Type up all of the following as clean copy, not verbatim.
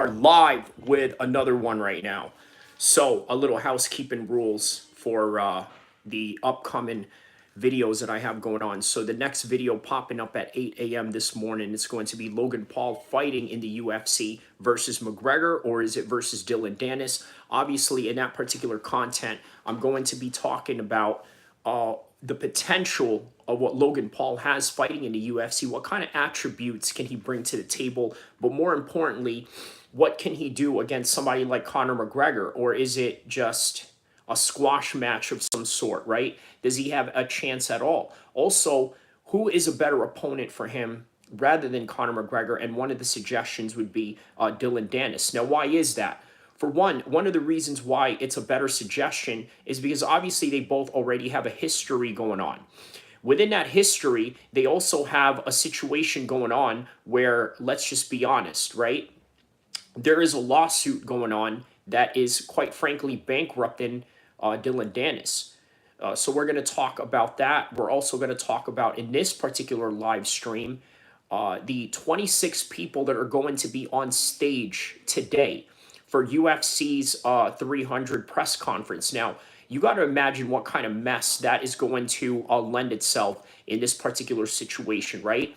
are live with another one right now. So, a little housekeeping rules for the upcoming videos that I have going on. So, the next video popping up at 8 a.m. this morning, it's going to be Logan Paul fighting in the UFC versus McGregor, or is it versus Dylan Dennis? Obviously, in that particular content, I'm going to be talking about the potential of what Logan Paul has fighting in the UFC. What kind of attributes can he bring to the table? But more importantly, what can he do against somebody like Conor McGregor? Or is it just a squash match of some sort, right? Does he have a chance at all? Also, who is a better opponent for him rather than Conor McGregor? And one of the suggestions would be Dylan Dennis. Now, why is that? For one of the reasons why it's a better suggestion is because obviously they both already have a history going on. Within that history, they also have a situation going on where, let's just be honest, right? There is a lawsuit going on that is quite frankly bankrupting Dylan Dennis. So we're going to talk about that. We're also going to talk about in this particular live stream the 26 people that are going to be on stage today for UFC's 300 press conference. Now, you got to imagine what kind of mess that is going to lend itself in this particular situation, right?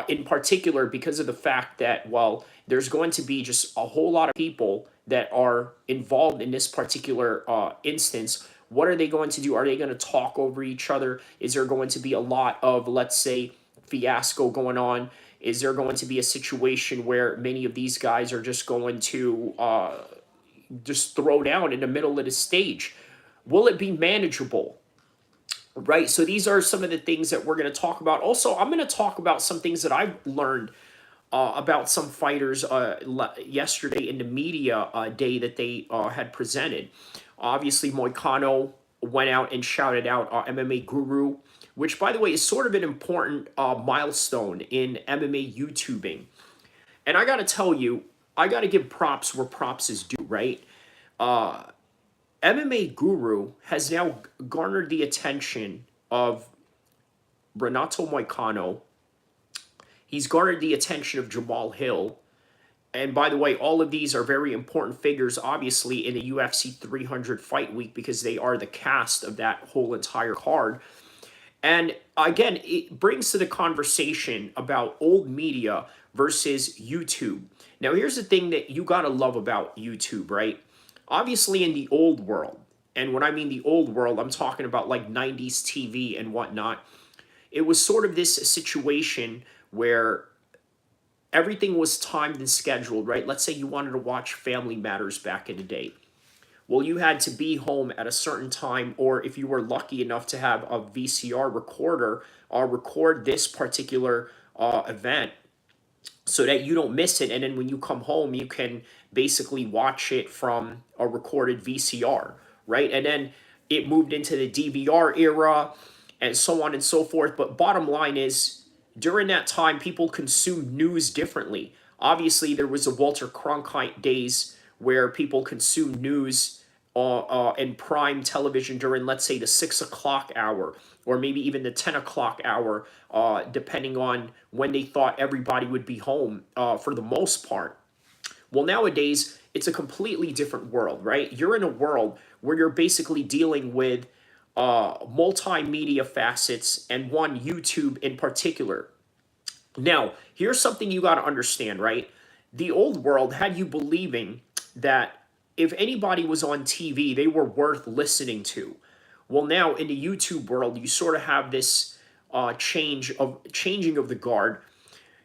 In particular, because of the fact that, well, there's going to be just a whole lot of people that are involved in this particular instance. What are they going to do? Are they going to talk over each other? Is there going to be a lot of, let's say, fiasco going on? Is there going to be a situation where many of these guys are just going to just throw down in the middle of the stage? Will it be manageable? Right? So these are some of the things that we're going to talk about. Also, I'm going to talk about some things that I've learned about some fighters yesterday in the media day that they had presented. Obviously, Moicano went out and shouted out MMA Guru, which, by the way, is sort of an important milestone in MMA YouTubing. And I got to tell you, I got to give props where props is due, right? MMA Guru has now garnered the attention of Renato Moicano. He's garnered the attention of Jamal Hill. And by the way, all of these are very important figures, obviously, in the UFC 300 fight week because they are the cast of that whole entire card. And again, it brings to the conversation about old media versus YouTube. Now, here's the thing that you got to love about YouTube, right? Obviously, in the old world, and when I mean the old world, I'm talking about like 90s TV and whatnot, it was sort of this situation where everything was timed and scheduled, right? Let's say you wanted to watch Family Matters back in the day. Well, you had to be home at a certain time, or if you were lucky enough to have a VCR recorder, record this particular event so that you don't miss it. And then when you come home, you can basically watch it from a recorded VCR, right? And then it moved into the DVR era and so on and so forth. But bottom line is, during that time, people consumed news differently. Obviously, there was the Walter Cronkite days where people consumed news in prime television during, let's say, the 6 o'clock hour, or maybe even the 10 o'clock hour, depending on when they thought everybody would be home for the most part. Well, nowadays, it's a completely different world, right? You're in a world where you're basically dealing with multimedia facets and one, YouTube in particular. Now, here's something you got to understand, right? The old world had you believing that if anybody was on TV, they were worth listening to. Well, now in the YouTube world, you sort of have this changing of the guard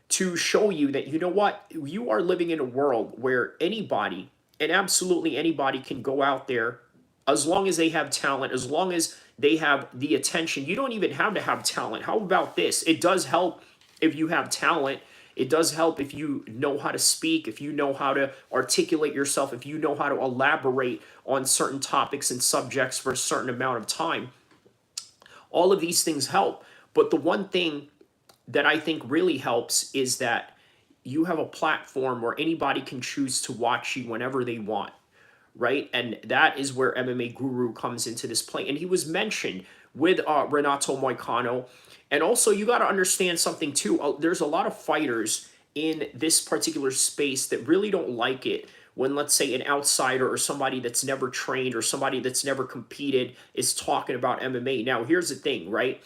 to show you that, you know what, you are living in a world where anybody, and absolutely anybody, can go out there as long as they have talent, as long as they have the attention. You don't even have to have talent. How about this? It does help if you have talent. It does help if you know how to speak, if you know how to articulate yourself, if you know how to elaborate on certain topics and subjects for a certain amount of time. All of these things help. But the one thing that I think really helps is that you have a platform where anybody can choose to watch you whenever they want, right? And that is where MMA Guru comes into this play. And he was mentioned with Renato Moicano. And also, you got to understand something too. There's a lot of fighters in this particular space that really don't like it when, let's say, an outsider or somebody that's never trained or somebody that's never competed is talking about MMA. Now, here's the thing, right?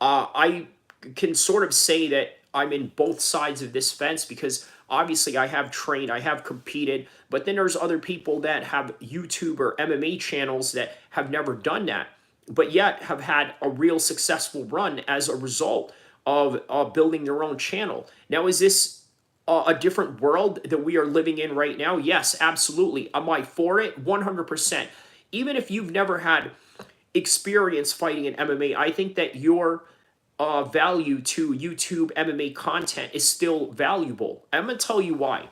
I can sort of say that I'm in both sides of this fence because obviously I have trained, I have competed, but then there's other people that have YouTube or MMA channels that have never done that, but yet have had a real successful run as a result of building their own channel. Now, is this a different world that we are living in right now? Yes, absolutely. Am I for it? 100%. Even if you've never had experience fighting in MMA, I think that your value to YouTube MMA content is still valuable. I'm going to tell you why.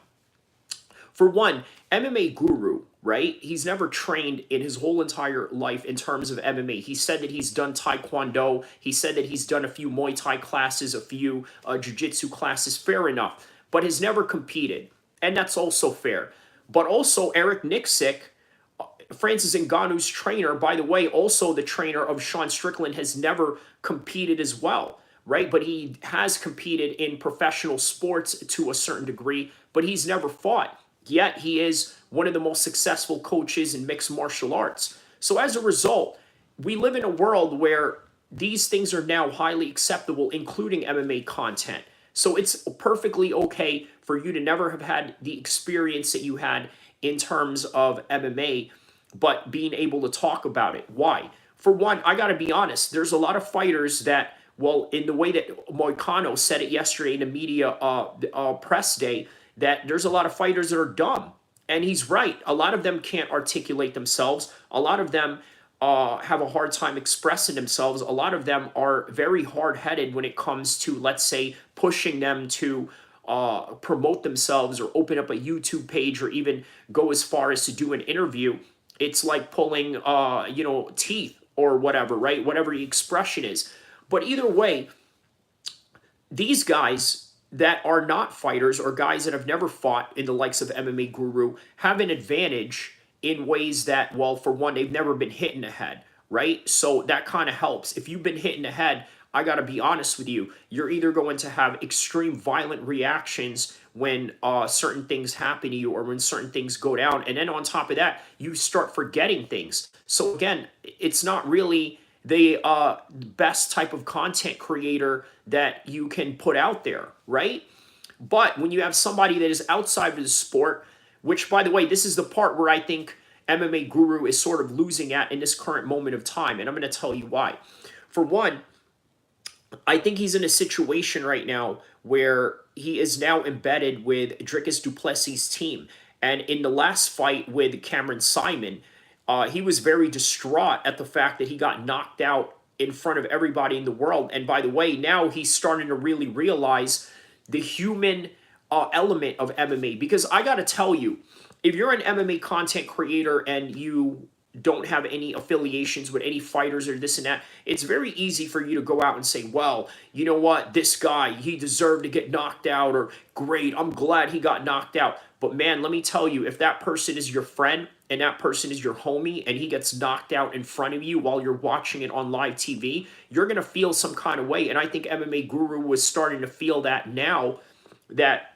For one, MMA guru, right? He's never trained in his whole entire life in terms of MMA. He said that he's done Taekwondo. He said that he's done a few Muay Thai classes, a few Jiu-Jitsu classes. Fair enough. But has never competed. And that's also fair. But also, Eric Nixick, Francis Ngannou's trainer, by the way, also the trainer of Sean Strickland, has never competed as well, right? But he has competed in professional sports to a certain degree, but he's never fought. Yet he is one of the most successful coaches in mixed martial arts. So as a result, we live in a world where these things are now highly acceptable, including MMA content. So it's perfectly okay for you to never have had the experience that you had in terms of MMA, but being able to talk about it. Why? For one, I got to be honest, there's a lot of fighters that, well, in the way that Moicano said it yesterday in the media press day, that there's a lot of fighters that are dumb. And he's right. A lot of them can't articulate themselves. A lot of them have a hard time expressing themselves. A lot of them are very hard-headed when it comes to, let's say, pushing them to promote themselves or open up a YouTube page or even go as far as to do an interview. It's like pulling, teeth or whatever, right? Whatever the expression is. But either way, these guys that are not fighters or guys that have never fought in the likes of MMA Guru have an advantage in ways that, well, for one, they've never been hit in the head, right? So that kind of helps. If you've been hit in the head, I got to be honest with you, you're either going to have extreme violent reactions when certain things happen to you or when certain things go down. And then on top of that, you start forgetting things. So again, it's not really the best type of content creator that you can put out there, right? But when you have somebody that is outside of the sport, which, by the way, this is the part where I think MMA Guru is sort of losing at in this current moment of time. And I'm going to tell you why. For one, I think he's in a situation right now where he is now embedded with Dricus du Plessis' team. And in the last fight with Cameron Simon, he was very distraught at the fact that he got knocked out in front of everybody in the world. And by the way, now he's starting to really realize the human element of MMA. Because I got to tell you, if you're an MMA content creator and you don't have any affiliations with any fighters or this and that, it's very easy for you to go out and say, well, you know what, this guy, he deserved to get knocked out, or great, I'm glad he got knocked out. But man, let me tell you, if that person is your friend and that person is your homie and he gets knocked out in front of you while you're watching it on live TV, you're going to feel some kind of way. And I think MMA Guru was starting to feel that now that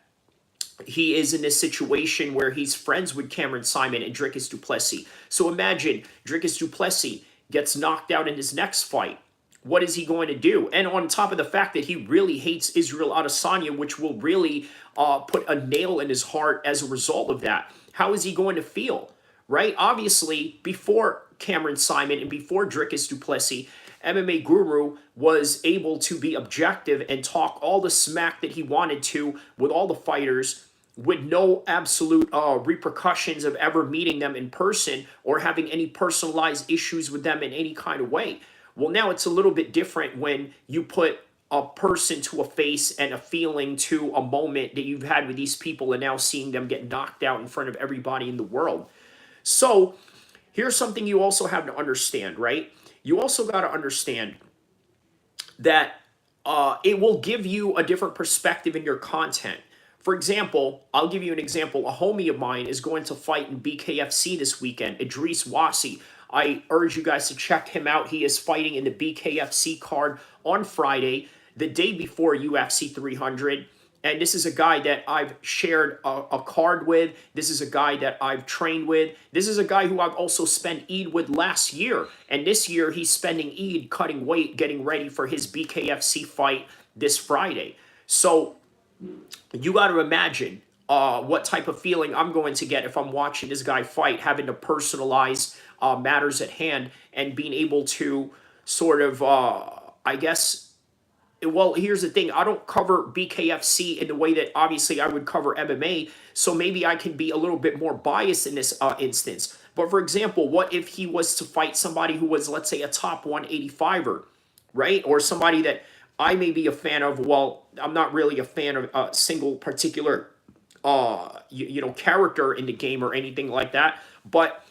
he is in this situation where he's friends with Cameron Simon and Dricus du Plessis. So imagine Dricus du Plessis gets knocked out in his next fight. What is he going to do? And on top of the fact that he really hates Israel Adesanya, which will really put a nail in his heart as a result of that, how is he going to feel? Right? Obviously, before Cameron Simon and before Dricus du Plessis, MMA Guru was able to be objective and talk all the smack that he wanted to with all the fighters with no absolute repercussions of ever meeting them in person or having any personalized issues with them in any kind of way. Well, now it's a little bit different when you put a person to a face and a feeling to a moment that you've had with these people and now seeing them get knocked out in front of everybody in the world. So here's something you also have to understand, right? You also got to understand that it will give you a different perspective in your content. For example, I'll give you an example. A homie of mine is going to fight in BKFC this weekend, Idris Wasi. I urge you guys to check him out. He is fighting in the BKFC card on Friday, the day before UFC 300. And this is a guy that I've shared a card with. This is a guy that I've trained with. This is a guy who I've also spent Eid with last year. And this year he's spending Eid cutting weight, getting ready for his BKFC fight this Friday. So you got to imagine what type of feeling I'm going to get if I'm watching this guy fight, having to personalize matters at hand and being able to sort of, I guess, well, here's the thing. I don't cover BKFC in the way that obviously I would cover MMA, so maybe I can be a little bit more biased in this instance. But for example, what if he was to fight somebody who was, let's say, a top 185er, right? Or somebody that I may be a fan of. Well, I'm not really a fan of a single particular, character in the game or anything like that. But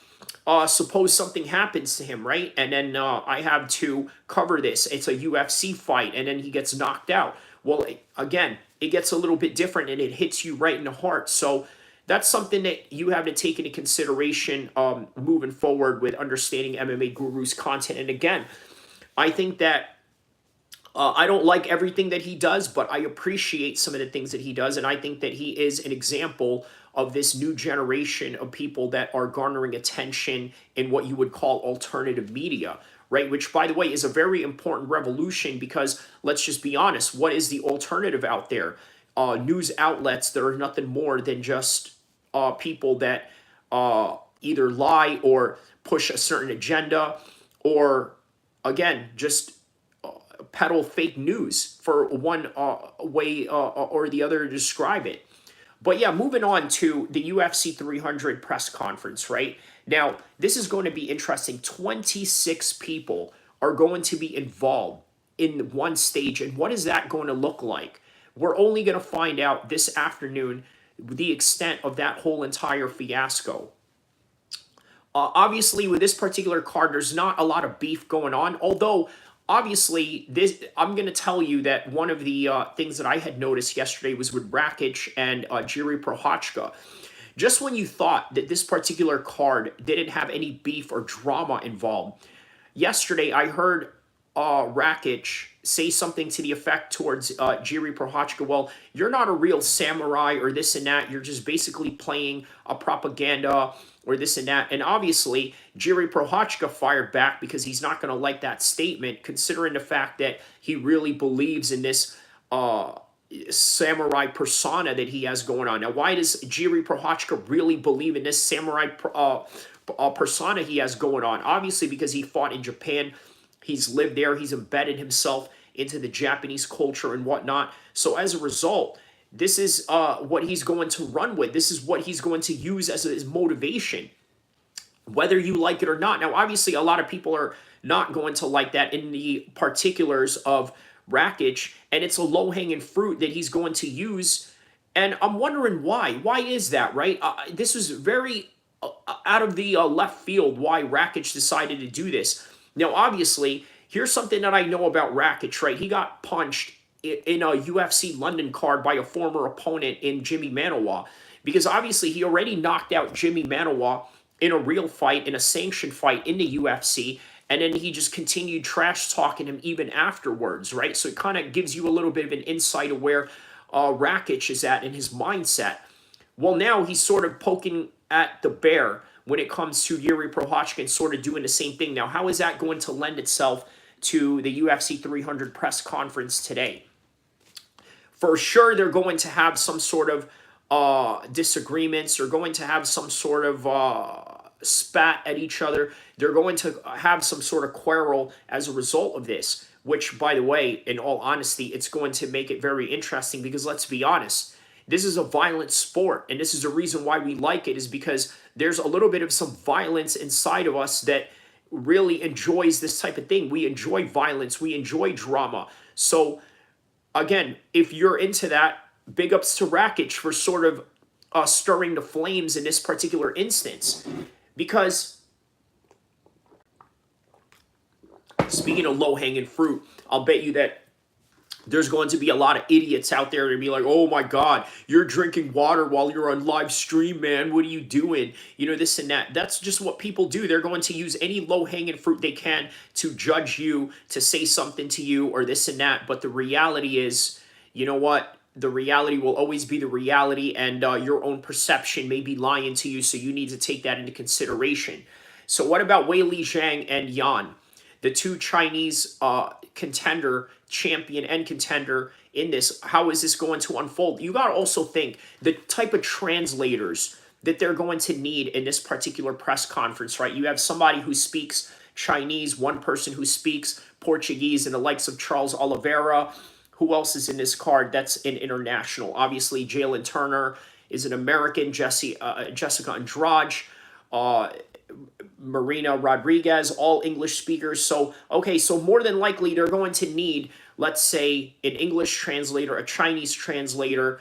suppose something happens to him, right? And then I have to cover this. It's a UFC fight, and then he gets knocked out. Well, again, it gets a little bit different, and it hits you right in the heart. So that's something that you have to take into consideration moving forward with understanding MMA Guru's content. And again, I think that I don't like everything that he does, but I appreciate some of the things that he does. And I think that he is an example of this new generation of people that are garnering attention in what you would call alternative media, right? Which, by the way, is a very important revolution because let's just be honest, what is the alternative out there? News outlets that are nothing more than just people that either lie or push a certain agenda or, again, just peddle fake news for one way or the other to describe it. But yeah, moving on to the UFC 300 press conference, right? Now, this is going to be interesting. 26 people are going to be involved in one stage. And what is that going to look like? We're only going to find out this afternoon the extent of that whole entire fiasco. Obviously, with this particular card, there's not a lot of beef going on, although obviously, I'm going to tell you that one of the things that I had noticed yesterday was with Rakic and Jiri Prochazka. Just when you thought that this particular card didn't have any beef or drama involved, yesterday I heard Rakic say something to the effect towards Jiri Prochazka, well, you're not a real samurai or this and that. You're just basically playing a propaganda or this and that. And obviously, Jiri Prochazka fired back because he's not going to like that statement, considering the fact that he really believes in this samurai persona that he has going on. Now, why does Jiri Prochazka really believe in this samurai persona he has going on? Obviously, because he fought in Japan. He's lived there. He's embedded himself into the Japanese culture and whatnot. So as a result, this is what he's going to run with. This is what he's going to use as his motivation, whether you like it or not. Now, obviously, a lot of people are not going to like that in the particulars of Rakic, and it's a low-hanging fruit that he's going to use. And I'm wondering why. Why is that, right? This was very out of the left field why Rakic decided to do this. Now, obviously, here's something that I know about Rakic, right? He got punched in a UFC London card by a former opponent in Jimmy Manoa, because obviously he already knocked out Jimmy Manoa in a real fight, in a sanctioned fight in the UFC, and then he just continued trash talking him even afterwards, right? So it kind of gives you a little bit of an insight of where Rakic is at in his mindset. Well, now he's sort of poking at the bear when it comes to Jiri Prochazka and sort of doing the same thing. Now, how is that going to lend itself to the UFC 300 press conference today? For sure, they're going to have some sort of disagreements. They're going to have some sort of spat at each other. They're going to have some sort of quarrel as a result of this, which, by the way, in all honesty, it's going to make it very interesting because let's be honest, this is a violent sport, and this is the reason why we like it, is because there's a little bit of some violence inside of us that really enjoys this type of thing. We enjoy violence. We enjoy drama. So, again, if you're into that, big ups to Rakic for sort of stirring the flames in this particular instance. Because, speaking of low-hanging fruit, I'll bet you that there's going to be a lot of idiots out there to be like, oh my God, you're drinking water while you're on live stream, man. What are you doing? You know, this and that. That's just what people do. They're going to use any low-hanging fruit they can to judge you, to say something to you, or this and that. But the reality is, you know what? the reality will always be the reality, and your own perception may be lying to you, so you need to take that into consideration. So what about Wei Li Zhang and Yan, the two Chinese contender, champion and contender in this? How is this going to unfold? You got to also think the type of translators that they're going to need in this particular press conference, right? You have somebody who speaks Chinese, one person who speaks Portuguese, and the likes of Charles Oliveira. Who else is in this card that's an international? Obviously, Jalen Turner is an American, Jessica Andrade, uh, Marina Rodriguez, all English speakers. So, okay, so more than likely they're going to need, let's say, an English translator, a Chinese translator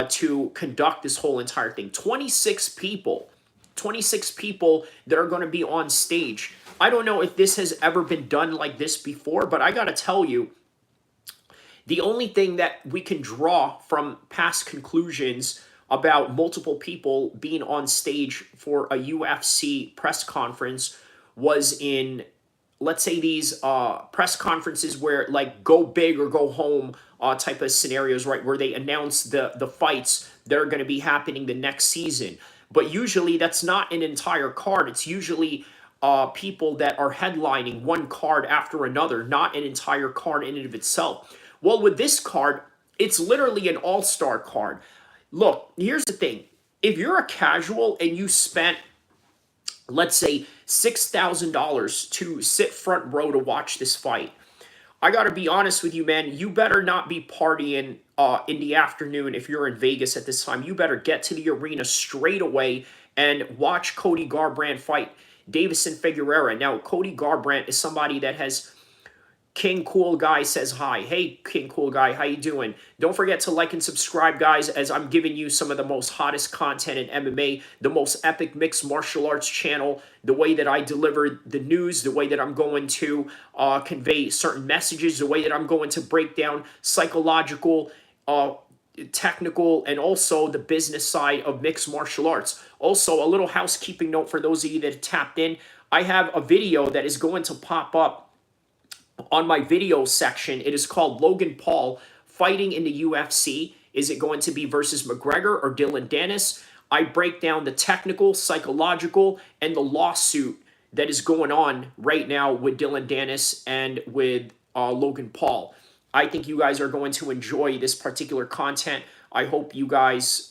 to conduct this whole entire thing. 26 people. 26 people that are going to be on stage. I don't know if this has ever been done like this before, but I got to tell you, the only thing that we can draw from past conclusions about multiple people being on stage for a UFC press conference was in, let's say, these press conferences where, like, go big or go home type of scenarios, right, where they announce the fights that are going to be happening the next season. But usually that's not an entire card. It's usually people that are headlining one card after another, not an entire card in and of itself. Well, with this card, it's literally an all-star card. Look, here's the thing. If you're a casual and you spent, let's say, $6,000 to sit front row to watch this fight, I got to be honest with you, man. You better not be partying in the afternoon if you're in Vegas at this time. You better get to the arena straight away and watch Cody Garbrandt fight Davison Figueroa. Now, Cody Garbrandt is somebody that has... King Cool Guy says hi. Hey, King Cool Guy, how you doing? Don't forget to like and subscribe, guys, as I'm giving you some of the most hottest content in MMA, the most epic mixed martial arts channel, the way that I deliver the news, the way that I'm going to convey certain messages, the way that I'm going to break down psychological, technical, and also the business side of mixed martial arts. Also, a little housekeeping note for those of you that tapped in. I have a video that is going to pop up on my video section. It is called Logan Paul fighting in the UFC. Is it going to be versus McGregor or Dylan Dennis? I break down the technical, psychological, and the lawsuit that is going on right now with Dylan Dennis and with Logan Paul. I think you guys are going to enjoy this particular content. I hope you guys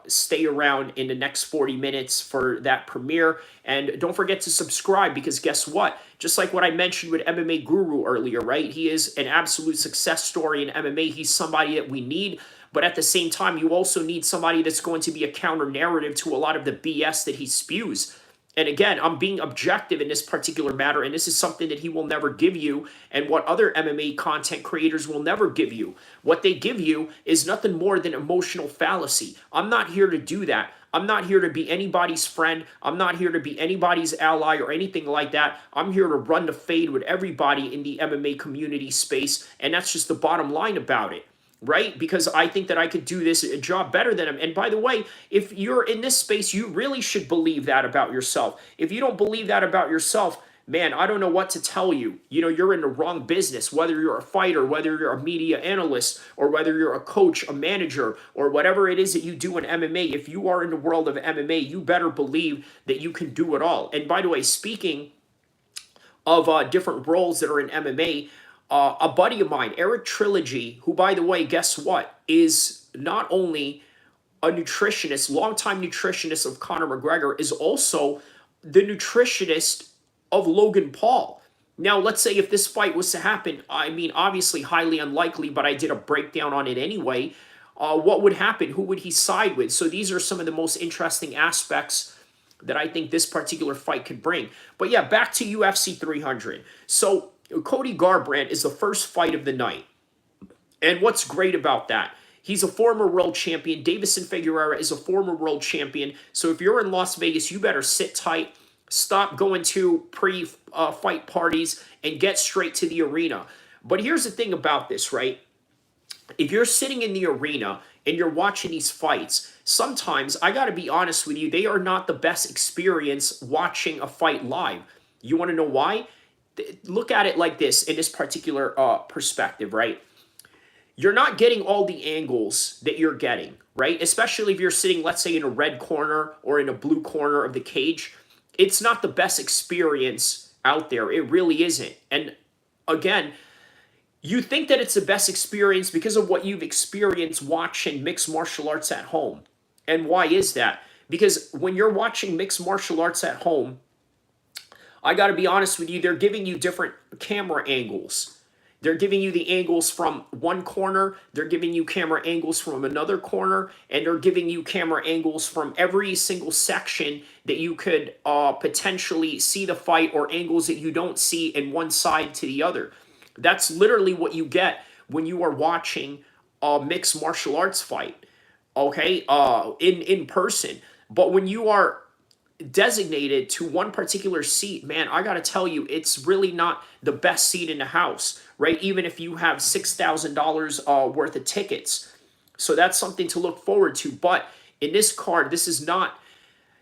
stay around in the next 40 minutes for that premiere. And don't forget to subscribe, because guess what? Just like what I mentioned with MMA Guru earlier, right? He is an absolute success story in MMA. He's somebody that we need. But at the same time, you also need somebody that's going to be a counter narrative to a lot of the BS that he spews. And again, I'm being objective in this particular matter, and this is something that he will never give you, and what other MMA content creators will never give you. What they give you is nothing more than emotional fallacy. I'm not here to do that. I'm not here to be anybody's friend. I'm not here to be anybody's ally or anything like that. I'm here to run the fade with everybody in the MMA community space, and that's just the bottom line about it. Right? Because I think that I could do this job better than him. And by the way, if you're in this space, you really should believe that about yourself. If you don't believe that about yourself, man, I don't know what to tell you. You know, you're in the wrong business, whether you're a fighter, whether you're a media analyst, or whether you're a coach, a manager, or whatever it is that you do in MMA. If you are in the world of MMA, you better believe that you can do it all. And by the way, speaking of different roles that are in MMA, a buddy of mine, Eric Trilogy, who, by the way, guess what, is not only a nutritionist, longtime nutritionist of Conor McGregor, is also the nutritionist of Logan Paul. Now, let's say if this fight was to happen, I mean, obviously highly unlikely, but I did a breakdown on it anyway. What would happen? Who would he side with? So these are some of the most interesting aspects that I think this particular fight could bring. But yeah, back to UFC 300. So Cody Garbrandt is the first fight of the night. And what's great about that? He's a former world champion. Davison Figueroa is a former world champion. So if you're in Las Vegas, you better sit tight, stop going to pre-fight parties, and get straight to the arena. But here's the thing about this, right? If you're sitting in the arena and you're watching these fights, sometimes, I got to be honest with you, they are not the best experience watching a fight live. You want to know why? Look at it like this, in this particular perspective, right? you're not getting all the angles that you're getting, right? Especially if you're sitting, let's say, in a red corner or in a blue corner of the cage. It's not the best experience out there. It really isn't. And again, you think that it's the best experience because of what you've experienced watching mixed martial arts at home. And why is that? Because when you're watching mixed martial arts at home, I got to be honest with you, they're giving you different camera angles. They're giving you the angles from one corner, they're giving you camera angles from another corner, and they're giving you camera angles from every single section that you could potentially see the fight, or angles that you don't see in one side to the other. That's literally what you get when you are watching a mixed martial arts fight, okay, in person. But when you are designated to one particular seat, man, I gotta tell you, it's really not the best seat in the house, right? Even if you have $6,000 worth of tickets. So that's something to look forward to. But in this card, this is not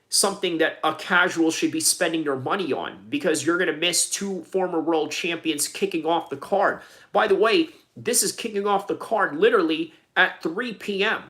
something that a casual should be spending their money on, because you're going to miss two former world champions kicking off the card. By the way, this is kicking off the card literally at 3 p.m.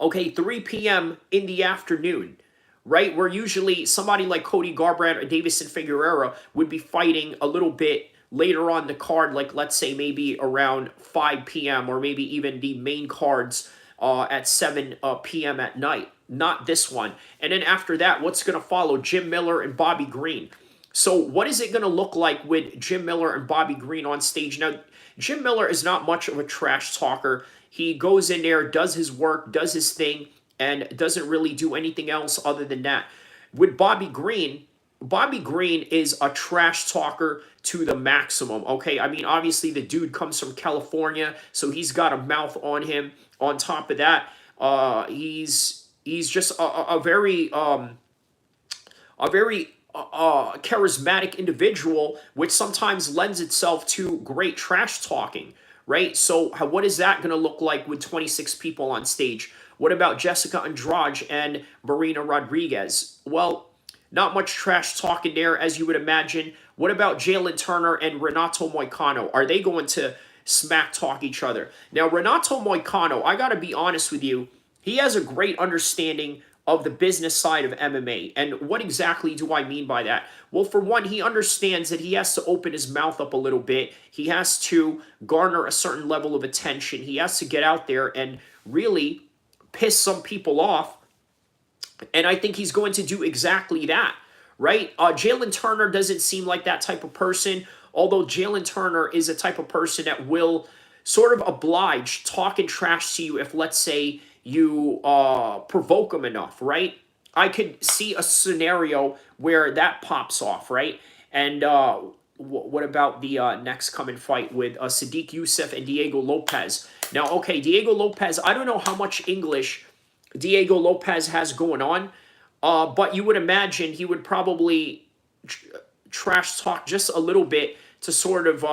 Okay, 3 p.m. in the afternoon, right? Where usually somebody like Cody Garbrandt or Davison Figueroa would be fighting a little bit later on the card, like let's say maybe around 5 p.m. or maybe even the main cards at 7 p.m. at night. Not this one. And then after that, what's going to follow? Jim Miller and Bobby Green. So what is it going to look like with Jim Miller and Bobby Green on stage? Now, Jim Miller is not much of a trash talker. He goes in there, does his work, does his thing, and doesn't really do anything else other than that. With Bobby Green is a trash talker to the maximum, okay? I mean, obviously, the dude comes from California, so he's got a mouth on him. On top of that, he's just a very charismatic individual, which sometimes lends itself to great trash talking, right? So what is that going to look like with 26 people on stage? What about Jessica Andrade and Marina Rodriguez? Well, not much trash talking there, as you would imagine. What about Jalen Turner and Renato Moicano? Are they going to smack talk each other? Now, Renato Moicano, I got to be honest with you, he has a great understanding of the business side of MMA. And what exactly do I mean by that? Well, for one, he understands that he has to open his mouth up a little bit. He has to garner a certain level of attention. He has to get out there and really piss some people off. And I think he's going to do exactly that, right? Jalen Turner doesn't seem like that type of person, although Jalen Turner is a type of person that will sort of oblige talking trash to you if, let's say, you provoke him enough, right? I could see a scenario where that pops off, right? And what about the next coming fight with Sadiq Youssef and Diego Lopez? Now, okay, Diego Lopez, I don't know how much English Diego Lopez has going on, but you would imagine he would probably trash talk just a little bit to sort of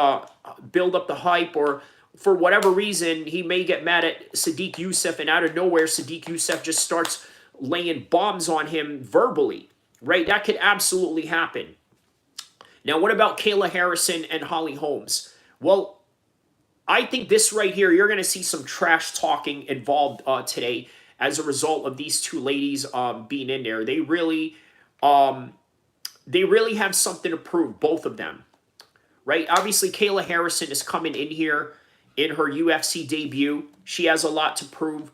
build up the hype, or for whatever reason, he may get mad at Sadiq Youssef, and out of nowhere, Sadiq Youssef just starts laying bombs on him verbally, right? That could absolutely happen. Now, what about Kayla Harrison and Holly Holmes? Well, I think this right here, you're going to see some trash talking involved today as a result of these two ladies being in there. They really have something to prove, both of them, right? Obviously, Kayla Harrison is coming in here in her UFC debut. She has a lot to prove.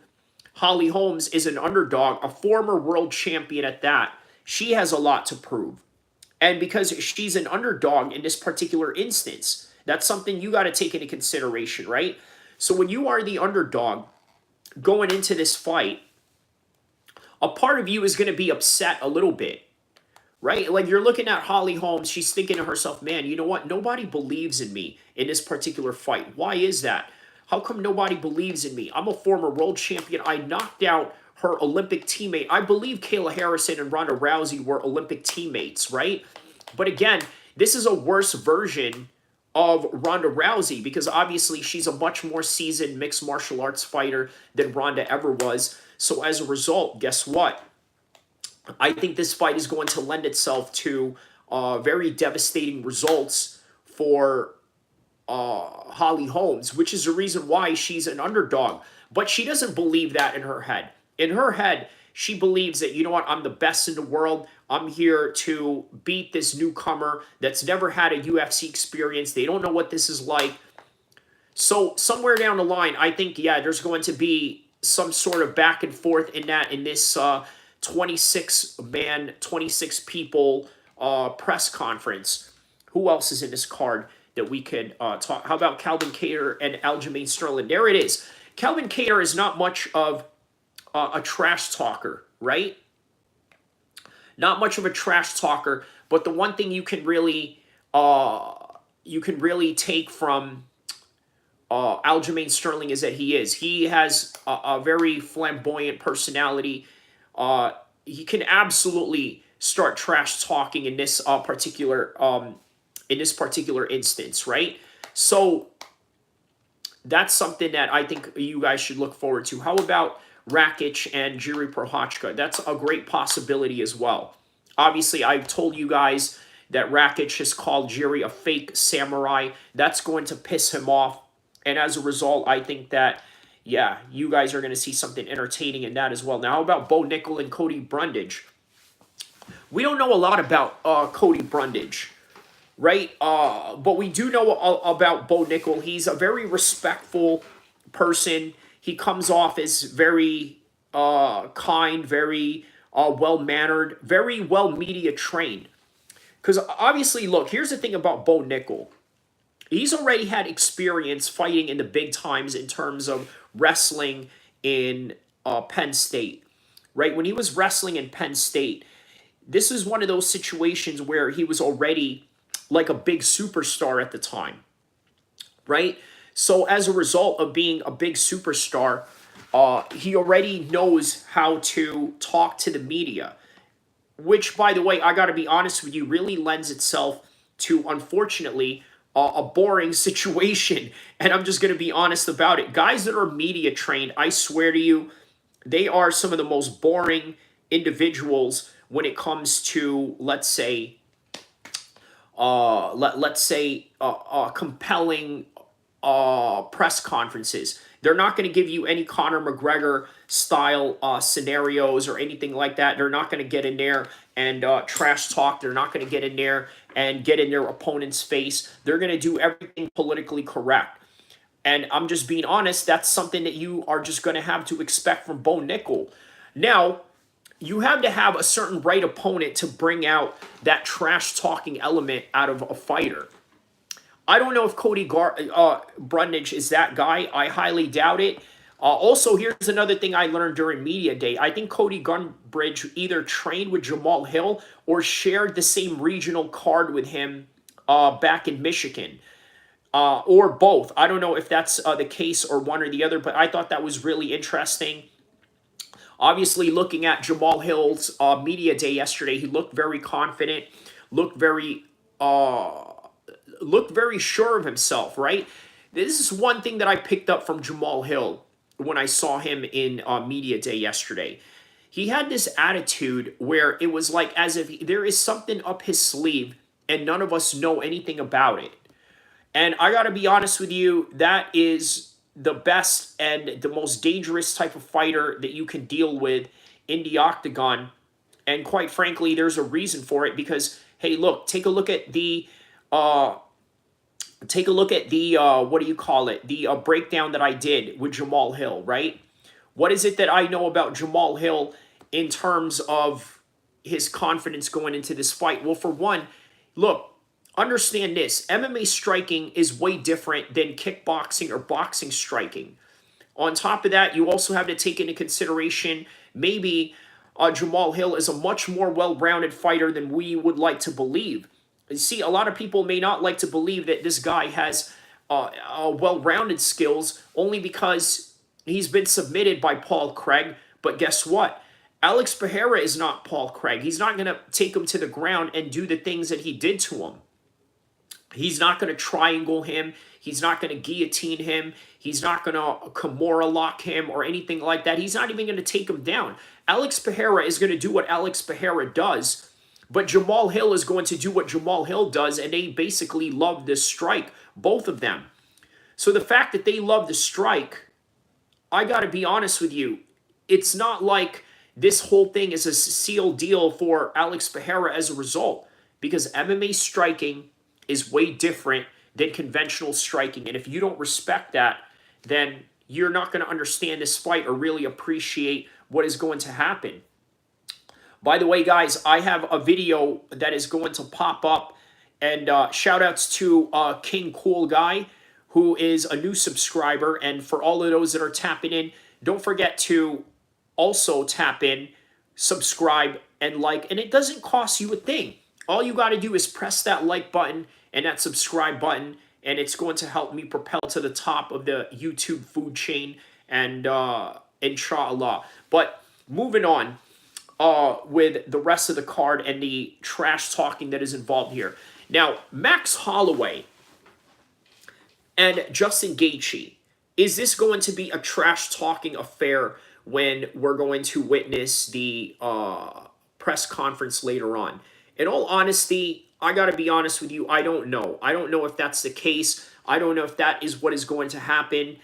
Holly Holmes is an underdog, a former world champion at that. She has a lot to prove. And because she's an underdog in this particular instance, that's something you got to take into consideration, right? So when you are the underdog going into this fight, a part of you is going to be upset a little bit, right? Like, you're looking at Holly Holmes, she's thinking to herself, man, you know what? Nobody believes in me in this particular fight. Why is that? How come nobody believes in me? I'm a former world champion. I knocked out her Olympic teammate. I believe Kayla Harrison and Ronda Rousey were Olympic teammates, right? But again, this is a worse version of Ronda Rousey, because obviously she's a much more seasoned mixed martial arts fighter than Ronda ever was. So as a result, guess what? I think this fight is going to lend itself to very devastating results for Holly Holmes, which is the reason why she's an underdog. But she doesn't believe that in her head. In her head, she believes that, you know what, I'm the best in the world. I'm here to beat this newcomer that's never had a UFC experience. They don't know what this is like. So somewhere down the line, I think, yeah, there's going to be some sort of back and forth in this 26-man, 26 people press conference. Who else is in this card that we could talk? How about El-Kheer and Aljamain Sterling? There it is. El-Kheer is not much of a trash talker, right? Not much of a trash talker, but the one thing you can really take from Aljamain Sterling is that he has a very flamboyant personality. He can absolutely start trash talking in this particular instance, right? So that's something that I think you guys should look forward to. How about Rakic and Jiri Prochazka? That's a great possibility as well. Obviously, I've told you guys that Rakic has called Jiri a fake samurai. That's going to piss him off. And as a result, I think that, yeah, you guys are going to see something entertaining in that as well. Now, how about Bo Nickel and Cody Brundage? We don't know a lot about Cody Brundage, right? But we do know about Bo Nickel. He's a very respectful person. He comes off as very kind, very well-mannered, very well media trained. Because obviously, look, here's the thing about Bo Nickel. He's already had experience fighting in the big times in terms of wrestling in Penn State, right? When he was wrestling in Penn State, this is one of those situations where he was already like a big superstar at the time, right? So as a result of being a big superstar, he already knows how to talk to the media, which, by the way, I got to be honest with you, really lends itself to, unfortunately, a boring situation. And I'm just going to be honest about it. Guys that are media trained, I swear to you, they are some of the most boring individuals when it comes to, let's say, compelling press conferences. They're not going to give you any Conor McGregor style scenarios or anything like that. They're not going to get in there and trash talk. They're not going to get in there and get in their opponent's face. They're going to do everything politically correct. And I'm just being honest, that's something that you are just going to have to expect from Bo Nickel. Now, you have to have a certain right opponent to bring out that trash talking element out of a fighter. I don't know if Cody Brundage is that guy. I highly doubt it. Also, here's another thing I learned during Media Day. I think Cody Brundage either trained with Jamal Hill or shared the same regional card with him back in Michigan. Or both. I don't know if that's the case or one or the other, but I thought that was really interesting. Obviously, looking at Jamal Hill's Media Day yesterday, he looked very confident, looked very sure of himself, right? This is one thing that I picked up from Jamal Hill when I saw him in Media Day yesterday. He had this attitude where it was like as if there is something up his sleeve and none of us know anything about it. And I got to be honest with you, that is the best and the most dangerous type of fighter that you can deal with in the octagon. And quite frankly, there's a reason for it because, hey, look, take a look at the what do you call it? The breakdown that I did with Jamal Hill, right? What is it that I know about Jamal Hill in terms of his confidence going into this fight? Well, for one, look, understand this. MMA striking is way different than kickboxing or boxing striking. On top of that, you also have to take into consideration maybe Jamal Hill is a much more well-rounded fighter than we would like to believe. You see, a lot of people may not like to believe that this guy has well-rounded skills only because he's been submitted by Paul Craig. But guess what? Alex Pereira is not Paul Craig. He's not going to take him to the ground and do the things that he did to him. He's not going to triangle him. He's not going to guillotine him. He's not going to Kimura lock him or anything like that. He's not even going to take him down. Alex Pereira is going to do what Alex Pereira does, But Jamal Hill is going to do what Jamal Hill does, and they basically love this strike, both of them. So the fact that they love the strike, I got to be honest with you, it's not like this whole thing is a sealed deal for Alex Pereira as a result, because MMA striking is way different than conventional striking. And if you don't respect that, then you're not going to understand this fight or really appreciate what is going to happen. By the way, guys, I have a video that is going to pop up, and shout outs to King Cool Guy, who is a new subscriber. And for all of those that are tapping in, don't forget to also tap in, subscribe, and like. And it doesn't cost you a thing. All you got to do is press that like button and that subscribe button, and it's going to help me propel to the top of the YouTube food chain, and inshallah. But moving on with the rest of the card and the trash talking that is involved here. Now, Max Holloway and Justin Gaethje, is this going to be a trash talking affair when we're going to witness the press conference later on? In all honesty, I got to be honest with you, I don't know. I don't know if that's the case. I don't know if that is what is going to happen.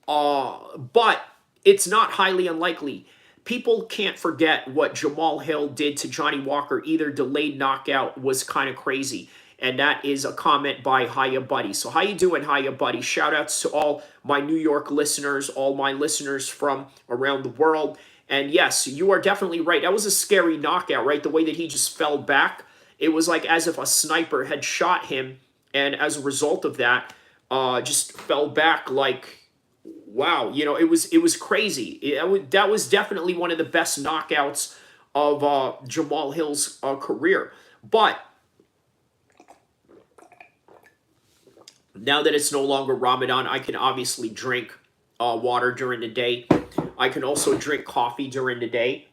But it's not highly unlikely. People can't forget what Jamal Hill did to Johnny Walker. Either delayed knockout was kind of crazy. And that is a comment by Hiya Buddy. So how you doing, Hiya Buddy? Shout outs to all my New York listeners, all my listeners from around the world. And yes, you are definitely right. That was a scary knockout, right? The way that he just fell back. It was like as if a sniper had shot him. And as a result of that, just fell back like, wow. You know, it was crazy. That was definitely one of the best knockouts of Jamal Hill's career. But now that it's no longer Ramadan, I can obviously drink water during the day. I can also drink coffee during the day.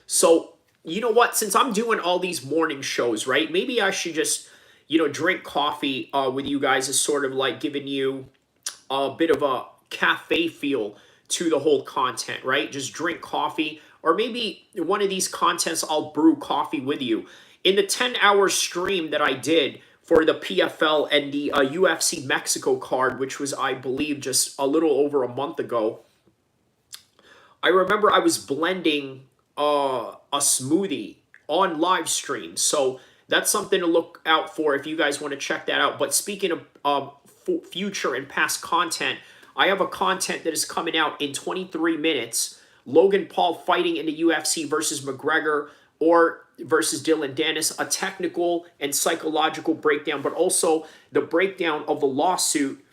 So, you know what? Since I'm doing all these morning shows, right? Maybe I should just, drink coffee with you guys, as sort of like giving you a bit of a cafe feel to the whole content, right? Just drink coffee. Or maybe one of these contents, I'll brew coffee with you. In the 10-hour stream that I did for the PFL and the UFC Mexico card, which was, I believe, just a little over a month ago, I remember I was blending a smoothie on live stream. So that's something to look out for if you guys want to check that out. But speaking of future and past content, I have a content that is coming out in 23 minutes. Logan Paul fighting in the UFC versus McGregor or versus Dylan Dennis, a technical and psychological breakdown, but also the breakdown of the lawsuit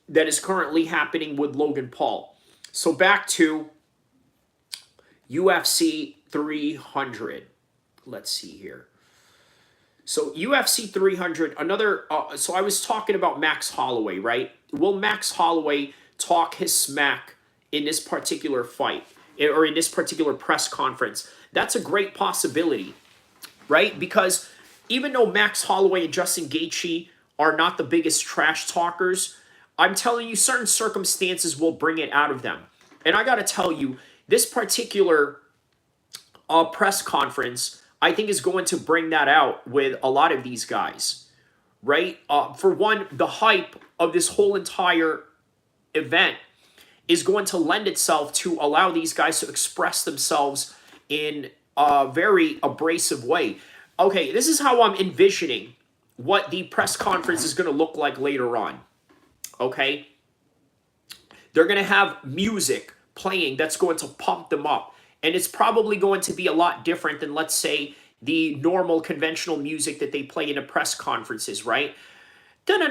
that is currently happening with Logan Paul. So back to UFC 300. Let's see here. So UFC 300, another, so I was talking about Max Holloway, right? Will Max Holloway talk his smack in this particular fight or in this particular press conference? That's a great possibility, right? Because even though Max Holloway and Justin Gaethje are not the biggest trash talkers, I'm telling you, certain circumstances will bring it out of them. And I got to tell you, this particular press conference, I think, is going to bring that out with a lot of these guys, right? For one, the hype of this whole entire event is going to lend itself to allow these guys to express themselves in a very abrasive way. Okay, this is how I'm envisioning what the press conference is going to look like later on, okay? They're going to have music playing that's going to pump them up. And it's probably going to be a lot different than, let's say, the normal conventional music that they play in the press conferences, right? You know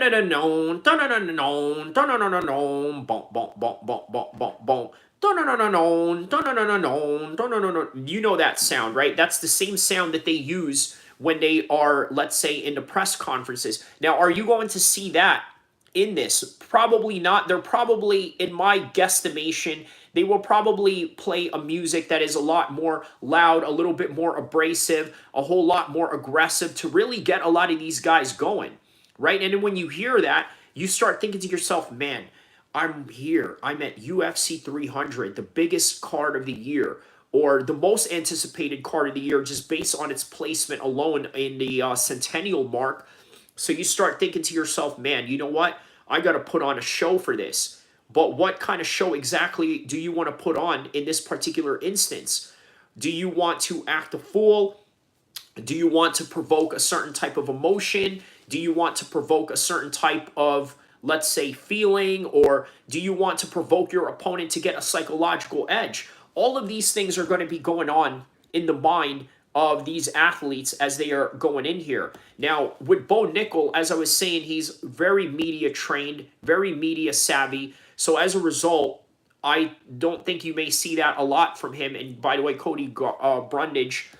that sound, right? That's the same sound that they use when they are, let's say, in the press conferences. Now, are you going to see that in this? Probably not. They're probably, in my guesstimation, they will probably play a music that is a lot more loud, a little bit more abrasive, a whole lot more aggressive to really get a lot of these guys going, right? And then when you hear that, you start thinking to yourself, man, I'm here. I'm at UFC 300, the biggest card of the year. or the most anticipated card of the year just based on its placement alone in the centennial mark. So you start thinking to yourself, man, you know what? I got to put on a show for this. But what kind of show exactly do you want to put on in this particular instance? Do you want to act a fool? Do you want to provoke a certain type of emotion? Do you want to provoke a certain type of, let's say, feeling? Or do you want to provoke your opponent to get a psychological edge? All of these things are going to be going on in the mind of these athletes as they are going in here. Now, with Bo Nickel, as I was saying, he's very media trained, very media savvy. So as a result, I don't think you may see that a lot from him. And by the way, Cody Brundage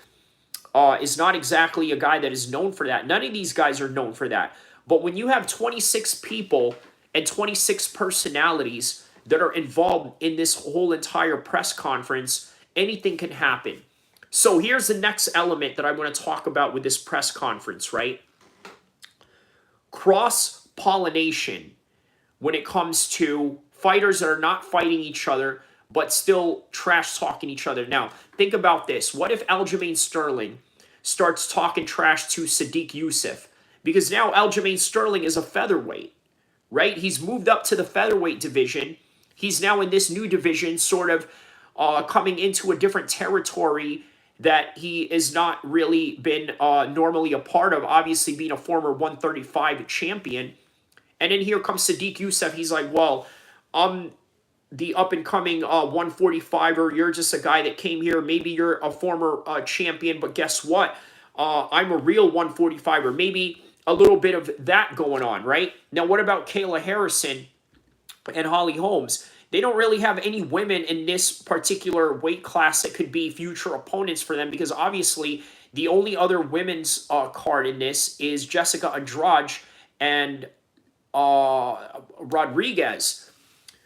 is not exactly a guy that is known for that. None of these guys are known for that. But when you have 26 people and 26 personalities that are involved in this whole entire press conference, anything can happen. So here's the next element that I want to talk about with this press conference, right? Cross-pollination when it comes to fighters that are not fighting each other, but still trash-talking each other. Now, think about this. What if Aljamain Sterling starts talking trash to Sadiq Youssef? Because now Aljamain Sterling is a featherweight, right? He's moved up to the featherweight division. He's now in this new division, sort of coming into a different territory that he has not really been normally a part of, obviously being a former 135 champion. And then here comes Sadiq Youssef. He's like, well, I'm the up-and-coming 145er. You're just a guy that came here. Maybe you're a former champion, but guess what? I'm a real 145er. Maybe a little bit of that going on, right? Now, what about Kayla Harrison and Holly Holmes? They don't really have any women in this particular weight class that could be future opponents for them, because obviously the only other women's card in this is Jessica Andrade and Rodriguez.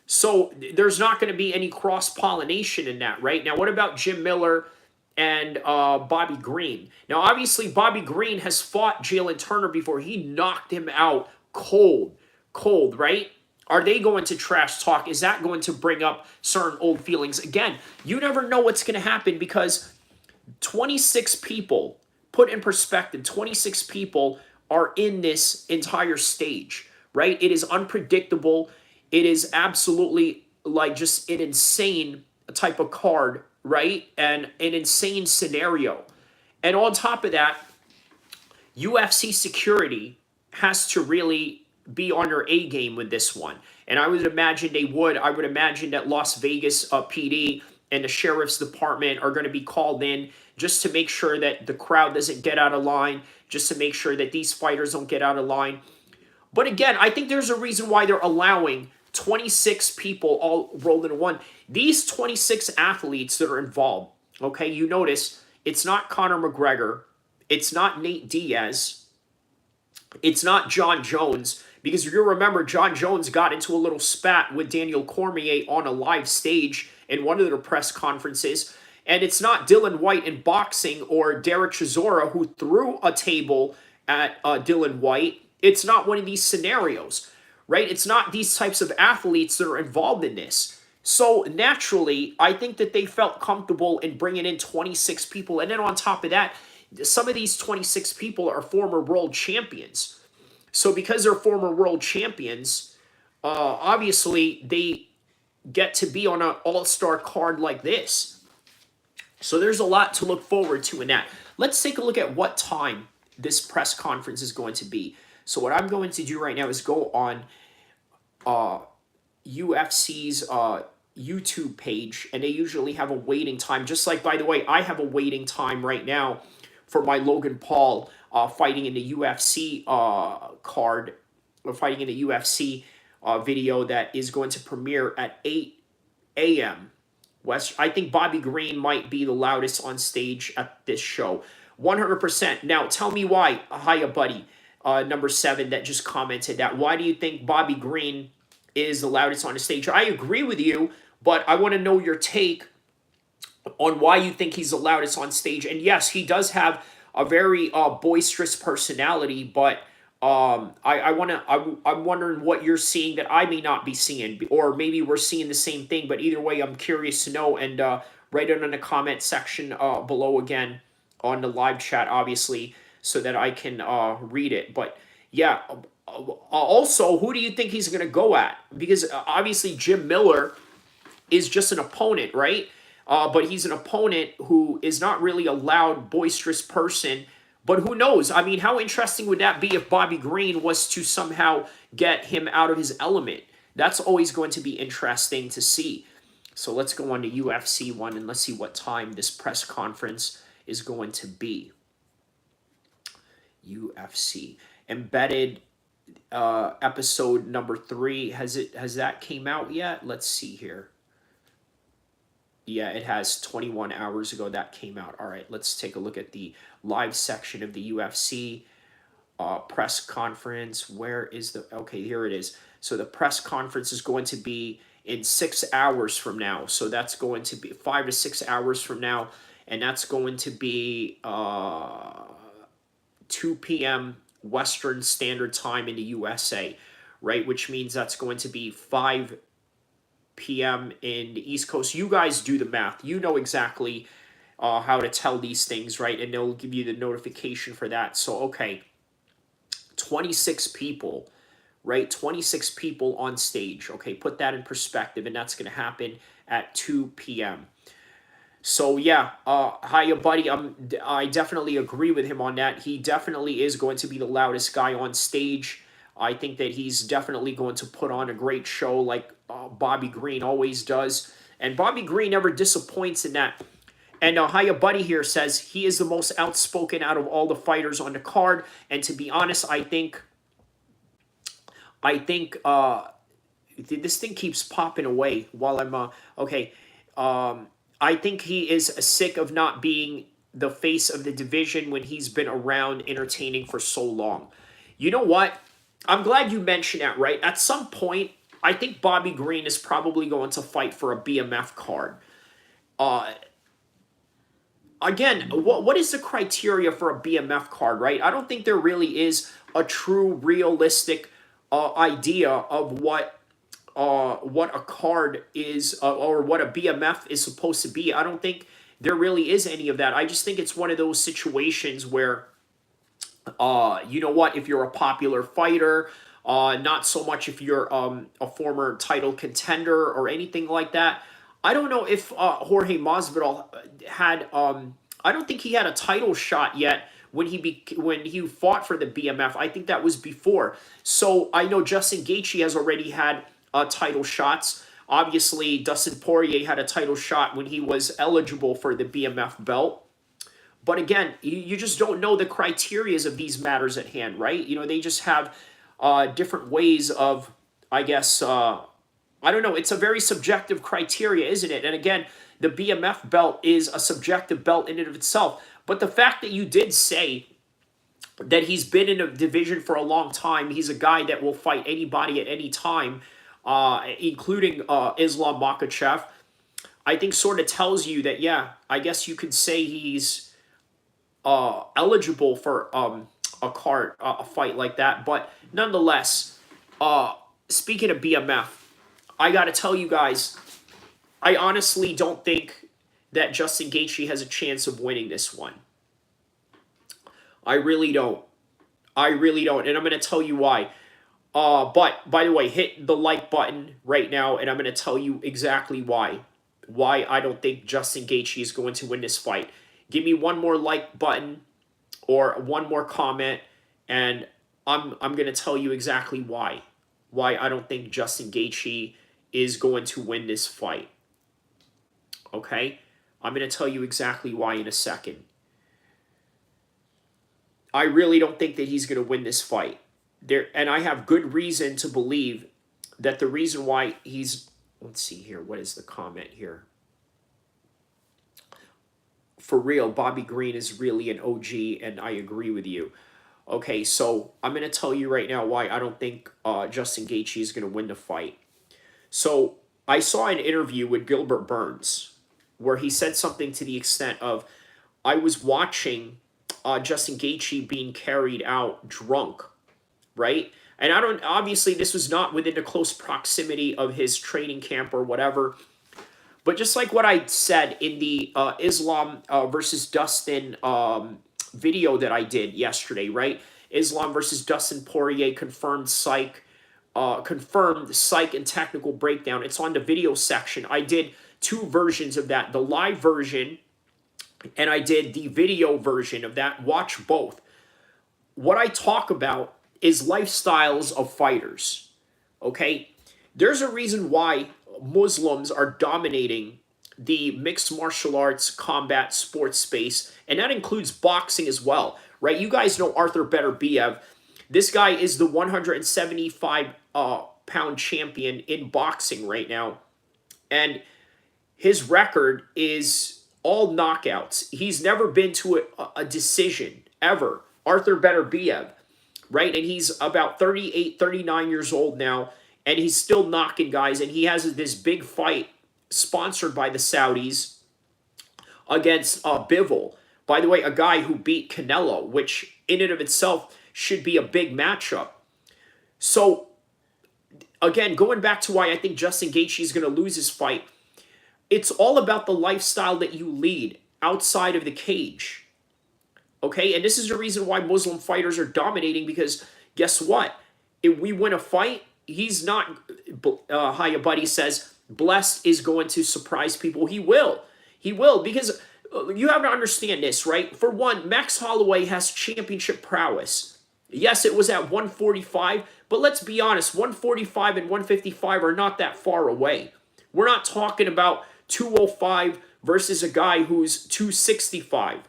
So there's not going to be any cross-pollination in that, right? Now, what about Jim Miller and Bobby Green? Now, obviously, Bobby Green has fought Jalen Turner before. He knocked him out cold, right? Are they going to trash talk? Is that going to bring up certain old feelings? Again, you never know what's going to happen, because 26 people, put in perspective, 26 people are in this entire stage, right? It is unpredictable. It is absolutely like just an insane type of card, right? And an insane scenario. And on top of that, UFC security has to really be on their A game with this one. And I would imagine they would. I would imagine that Las Vegas PD and the Sheriff's Department are going to be called in just to make sure that the crowd doesn't get out of line, just to make sure that these fighters don't get out of line. But again, I think there's a reason why they're allowing 26 people all rolled into one. These 26 athletes that are involved, okay, you notice it's not Conor McGregor, it's not Nate Diaz, it's not John Jones, because if you remember, John Jones got into a little spat with Daniel Cormier on a live stage in one of their press conferences. And it's not Dylan White in boxing or Derek Chisora who threw a table at Dylan White. It's not one of these scenarios, right? It's not these types of athletes that are involved in this. So naturally, I think that they felt comfortable in bringing in 26 people. And then on top of that, some of these 26 people are former world champions. So because they're former world champions, obviously they get to be on an all-star card like this. So there's a lot to look forward to in that. Let's take a look at what time this press conference is going to be. So what I'm going to do right now is go on UFC's YouTube page, and they usually have a waiting time. Just like, by the way, I have a waiting time right now for my Logan Paul fighting in the UFC card, or fighting in the UFC video that is going to premiere at 8 a.m. West. I think Bobby Green might be the loudest on stage at this show. 100%. Now, tell me why. Hiya, buddy. Number 7 that just commented that. Why do you think Bobby Green is the loudest on the stage? I agree with you, but I want to know your take on why you think he's the loudest on stage. And yes, he does have a very boisterous personality, but I'm wondering what you're seeing that I may not be seeing, or maybe we're seeing the same thing. But either way, I'm curious to know. And write it in the comment section below again on the live chat, obviously, so that I can read it. But yeah, also, who do you think he's going to go at? Because obviously Jim Miller is just an opponent, right? But he's an opponent who is not really a loud, boisterous person. But who knows? I mean, how interesting would that be if Bobby Green was to somehow get him out of his element? That's always going to be interesting to see. So let's go on to UFC 1 and let's see what time this press conference is going to be. UFC. Embedded episode number 3. Has that came out yet? Let's see here. Yeah, it has 21 hours ago that came out. All right, let's take a look at the live section of the UFC press conference. Where is the... Okay, here it is. So the press conference is going to be in 6 hours from now. So that's going to be 5 to 6 hours from now. And that's going to be 2 p.m. Western Standard Time in the USA, right? Which means that's going to be 5 p.m. in the East Coast. You guys do the math. You know exactly how to tell these things, right? And they'll give you the notification for that. So, okay, 26 people, right? 26 people on stage. Okay, put that in perspective, and that's going to happen at 2 p.m. So, yeah, hiya, buddy. I definitely agree with him on that. He definitely is going to be the loudest guy on stage. I think that he's definitely going to put on a great show like Bobby Green always does. And Bobby Green never disappoints in that. And Hiya Buddy here says he is the most outspoken out of all the fighters on the card. And to be honest, I think this thing keeps popping away while I'm okay. I think he is sick of not being the face of the division when he's been around entertaining for so long. You know what? I'm glad you mentioned that, right? At some point, I think Bobby Green is probably going to fight for a BMF card. Again, what is the criteria for a BMF card, right? I don't think there really is a true, realistic idea of what a card is or what a BMF is supposed to be. I don't think there really is any of that. I just think it's one of those situations where you know what, if you're a popular fighter, not so much if you're a former title contender or anything like that. I don't know if Jorge Masvidal had, I don't think he had a title shot yet when he fought for the BMF. I think that was before. So I know Justin Gaethje has already had title shots. Obviously, Dustin Poirier had a title shot when he was eligible for the BMF belt. But again, you just don't know the criterias of these matters at hand, right? You know, they just have different ways of, I guess, I don't know. It's a very subjective criteria, isn't it? And again, the BMF belt is a subjective belt in and of itself. But the fact that you did say that he's been in a division for a long time, he's a guy that will fight anybody at any time, including Islam Makhachev, I think sort of tells you that, yeah, I guess you could say he's eligible for a fight like that. But nonetheless, speaking of BMF, I got to tell you guys, I honestly don't think that Justin Gaethje has a chance of winning this one. I really don't. I really don't. And I'm going to tell you why. But, by the way, hit the like button right now, and I'm going to tell you exactly why. Why I don't think Justin Gaethje is going to win this fight. Give me one more like button or one more comment, and I'm going to tell you exactly why. Why I don't think Justin Gaethje is going to win this fight. Okay? I'm going to tell you exactly why in a second. I really don't think that he's going to win this fight. And I have good reason to believe that the reason why he's... Let's see here. What is the comment here? For real, Bobby Green is really an OG, and I agree with you. Okay, so I'm going to tell you right now why I don't think Justin Gaethje is going to win the fight. So I saw an interview with Gilbert Burns where he said something to the extent of, I was watching Justin Gaethje being carried out drunk, right? And obviously this was not within the close proximity of his training camp or whatever, But just like what I said in the Islam versus Dustin video that I did yesterday, right? Islam versus Dustin Poirier confirmed psych and technical breakdown. It's on the video section. I did two versions of that, the live version and I did the video version of that. Watch both. What I talk about is lifestyles of fighters. Okay? There's a reason why Muslims are dominating the mixed martial arts combat sports space, and that includes boxing as well, right? You guys know Arthur Beterbiev. This guy is the 175 pound champion in boxing right now, and his record is all knockouts. He's never been to a decision ever. Arthur Beterbiev, right? And he's about 38, 39 years old now, and he's still knocking guys. And he has this big fight sponsored by the Saudis against Bivol. By the way, a guy who beat Canelo, which in and of itself should be a big matchup. So, again, going back to why I think Justin Gaethje is going to lose his fight, it's all about the lifestyle that you lead outside of the cage. Okay? And this is the reason why Muslim fighters are dominating, because guess what? If we win a fight, he's not, Hiya Buddy says, blessed is going to surprise people. He will. He will, because you have to understand this, right? For one, Max Holloway has championship prowess. Yes, it was at 145, but let's be honest, 145 and 155 are not that far away. We're not talking about 205 versus a guy who's 265.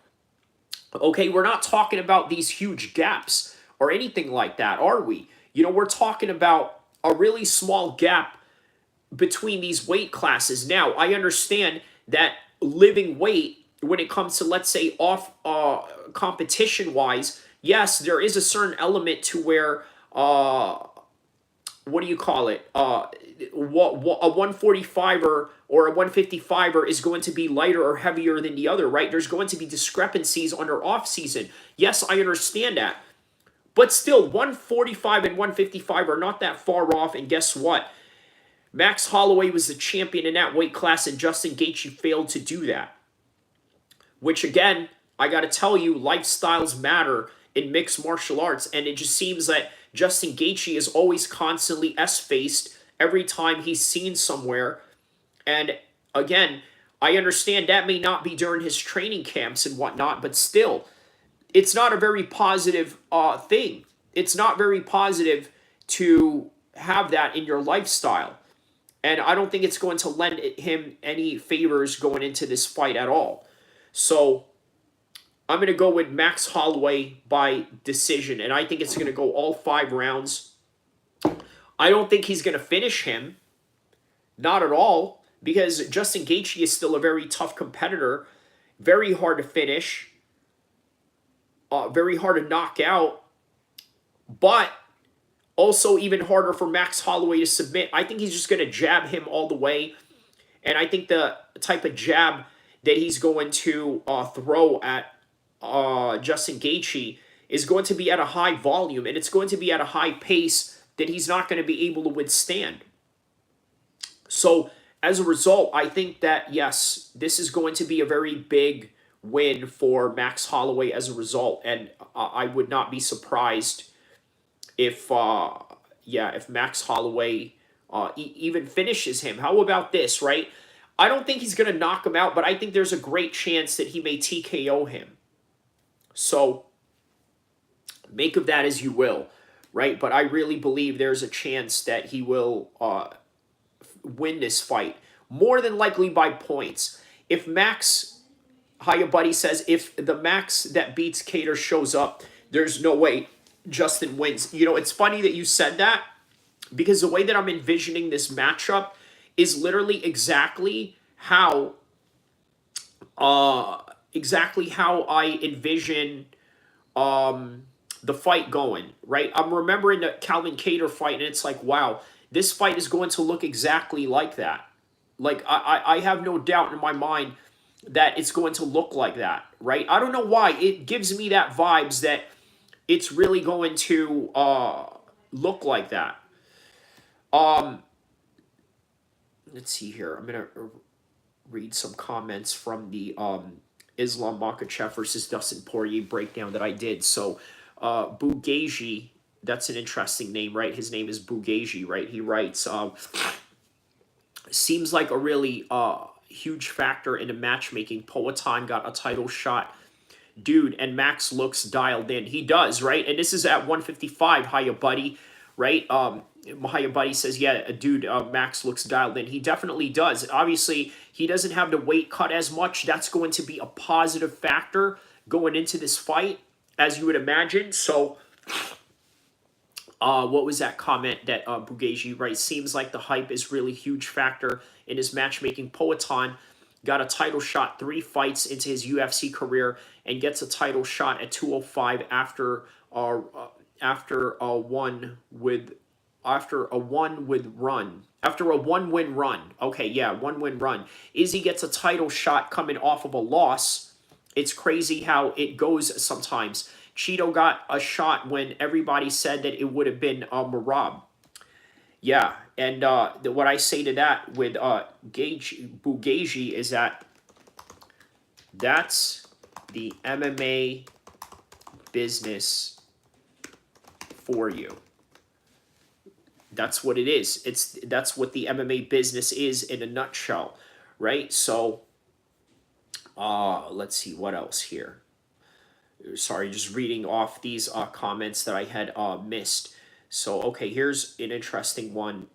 Okay, we're not talking about these huge gaps or anything like that, are we? You know, we're talking about a really small gap between these weight classes. Now, I understand that living weight, when it comes to, let's say, off competition-wise, yes, there is a certain element to where, what do you call it? A 145er or a 155er is going to be lighter or heavier than the other, right? There's going to be discrepancies under off season. Yes, I understand that. But still, 145 and 155 are not that far off. And guess what? Max Holloway was the champion in that weight class, and Justin Gaethje failed to do that. Which, again, I got to tell you, lifestyles matter in mixed martial arts. And it just seems that Justin Gaethje is always constantly S-faced every time he's seen somewhere. And again, I understand that may not be during his training camps and whatnot, but still, it's not a very positive thing. It's not very positive to have that in your lifestyle. And I don't think it's going to lend him any favors going into this fight at all. So I'm going to go with Max Holloway by decision, and I think it's going to go all 5 rounds. I don't think he's going to finish him. Not at all, because Justin Gaethje is still a very tough competitor. Very hard to finish. Very hard to knock out. But also even harder for Max Holloway to submit. I think he's just going to jab him all the way. And I think the type of jab that he's going to throw at Justin Gaethje is going to be at a high volume, and it's going to be at a high pace that he's not going to be able to withstand. So as a result, I think that, yes, this is going to be a very big win for Max Holloway as a result, and I would not be surprised if Max Holloway even finishes him. How about this, right? I don't think he's going to knock him out, but I think there's a great chance that he may TKO him. So make of that as you will, right? But I really believe there's a chance that he will win this fight, more than likely by points. If Max, Hiya Buddy says, if the Max that beats Kattar shows up, there's no way Justin wins. You know, it's funny that you said that, because the way that I'm envisioning this matchup is literally exactly how I envision the fight going, right? I'm remembering the Calvin Kattar fight, and it's like, wow, this fight is going to look exactly like that. Like, I have no doubt in my mind that it's going to look like that, right? I don't know why. It gives me that vibes that it's really going to look like that. Let's see here. I'm going to read some comments from the Islam Makhachev versus Dustin Poirier breakdown that I did. So, Bougaji, that's an interesting name, right? His name is Bougaji, right? He writes, seems like a really huge factor in the matchmaking. Poatan got a title shot. Dude, and Max looks dialed in. He does, right? And this is at 155, hiya buddy, right? Hiya buddy says, yeah, dude, Max looks dialed in. He definitely does. Obviously, he doesn't have the weight cut as much. That's going to be a positive factor going into this fight, as you would imagine. So, what was that comment that Bougaji writes? Seems like the hype is really huge factor in his matchmaking. Poatan got a title shot 3 fights into his UFC career and gets a title shot at 205 after a one win run. Okay, yeah, 1-win run. Izzy gets a title shot coming off of a loss. It's crazy how it goes sometimes. Cheeto got a shot when everybody said that it would have been Marab. Yeah, and what I say to that with Bougaji is that that's the MMA business for you. That's what it is. That's what the MMA business is in a nutshell, right? So, let's see what else here. Sorry, just reading off these comments that I had missed. So, okay, here's an interesting one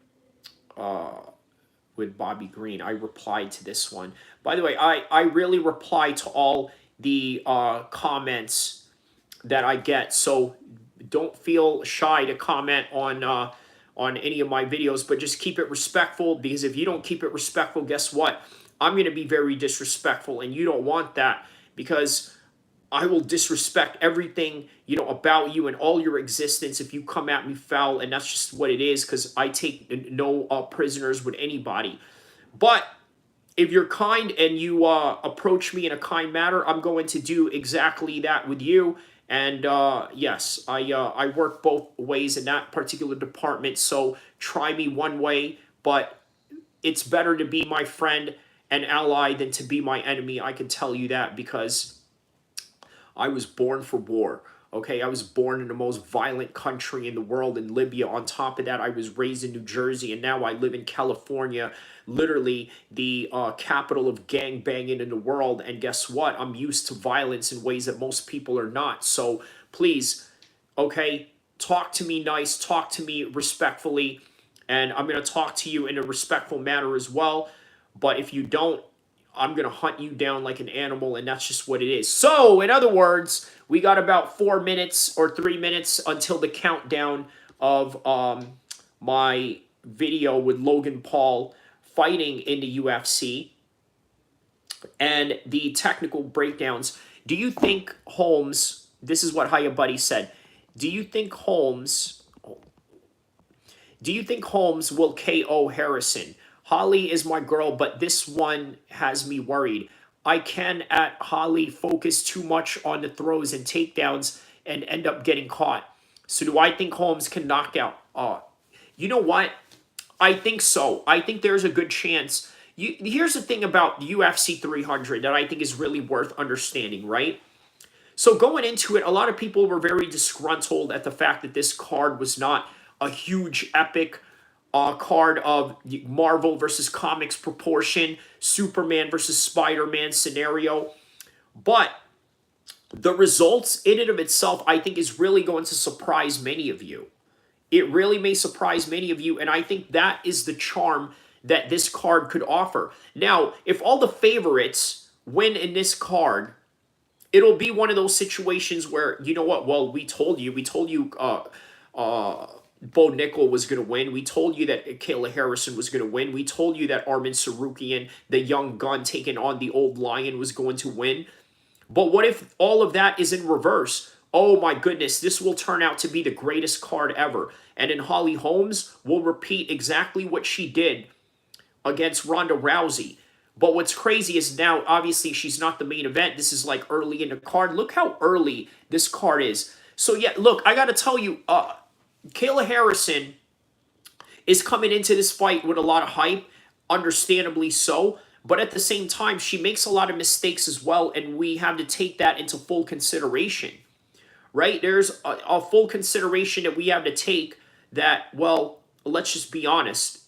with Bobby Green. I replied to this one. By the way, I really reply to all the comments that I get. So don't feel shy to comment on any of my videos, but just keep it respectful, because if you don't keep it respectful, guess what? I'm going to be very disrespectful, and you don't want that, because I will disrespect everything, about you and all your existence if you come at me foul, and that's just what it is, because I take no prisoners with anybody. But if you're kind and you approach me in a kind manner, I'm going to do exactly that with you. And yes, I work both ways in that particular department, so try me one way, but it's better to be my friend and ally than to be my enemy. I can tell you that, because I was born for war. Okay, I was born in the most violent country in the world, in Libya. On top of that, I was raised in New Jersey, and now I live in California, literally the capital of gang banging in the world. And guess what? I'm used to violence in ways that most people are not. So please, okay, talk to me nice, talk to me respectfully, and I'm going to talk to you in a respectful manner as well. But if you don't, I'm going to hunt you down like an animal, and that's just what it is. So, in other words, we got about 4 minutes or 3 minutes until the countdown of my video with Logan Paul fighting in the UFC and the technical breakdowns. Do you think Holmes, this is what Hiya Buddy said, do you think Holmes will KO Harrison? Holly is my girl, but this one has me worried. I can, at Holly, focus too much on the throws and takedowns and end up getting caught. So do I think Holmes can knock out? You know what? I think so. I think there's a good chance. Here's the thing about UFC 300 that I think is really worth understanding, right? So going into it, a lot of people were very disgruntled at the fact that this card was not a huge epic card of Marvel versus comics proportion, Superman versus Spider-Man scenario. But the results in and of itself, I think, is really going to surprise many of you. It really may surprise many of you, and I think that is the charm that this card could offer. Now, if all the favorites win in this card, it'll be one of those situations where, you know what, well, we told you, Bo Nickel was going to win. We told you that Kayla Harrison was going to win. We told you that Armin Sarukian, the young gun taking on the old lion, was going to win. But what if all of that is in reverse? Oh my goodness, this will turn out to be the greatest card ever. And then Holly Holmes will repeat exactly what she did against Ronda Rousey. But what's crazy is now, obviously, she's not the main event. This is like early in the card. Look how early this card is. So yeah, look, I got to tell you, Kayla Harrison is coming into this fight with a lot of hype, understandably so. But at the same time, she makes a lot of mistakes as well, and we have to take that into full consideration, right? There's a full consideration that we have to take that, well, let's just be honest.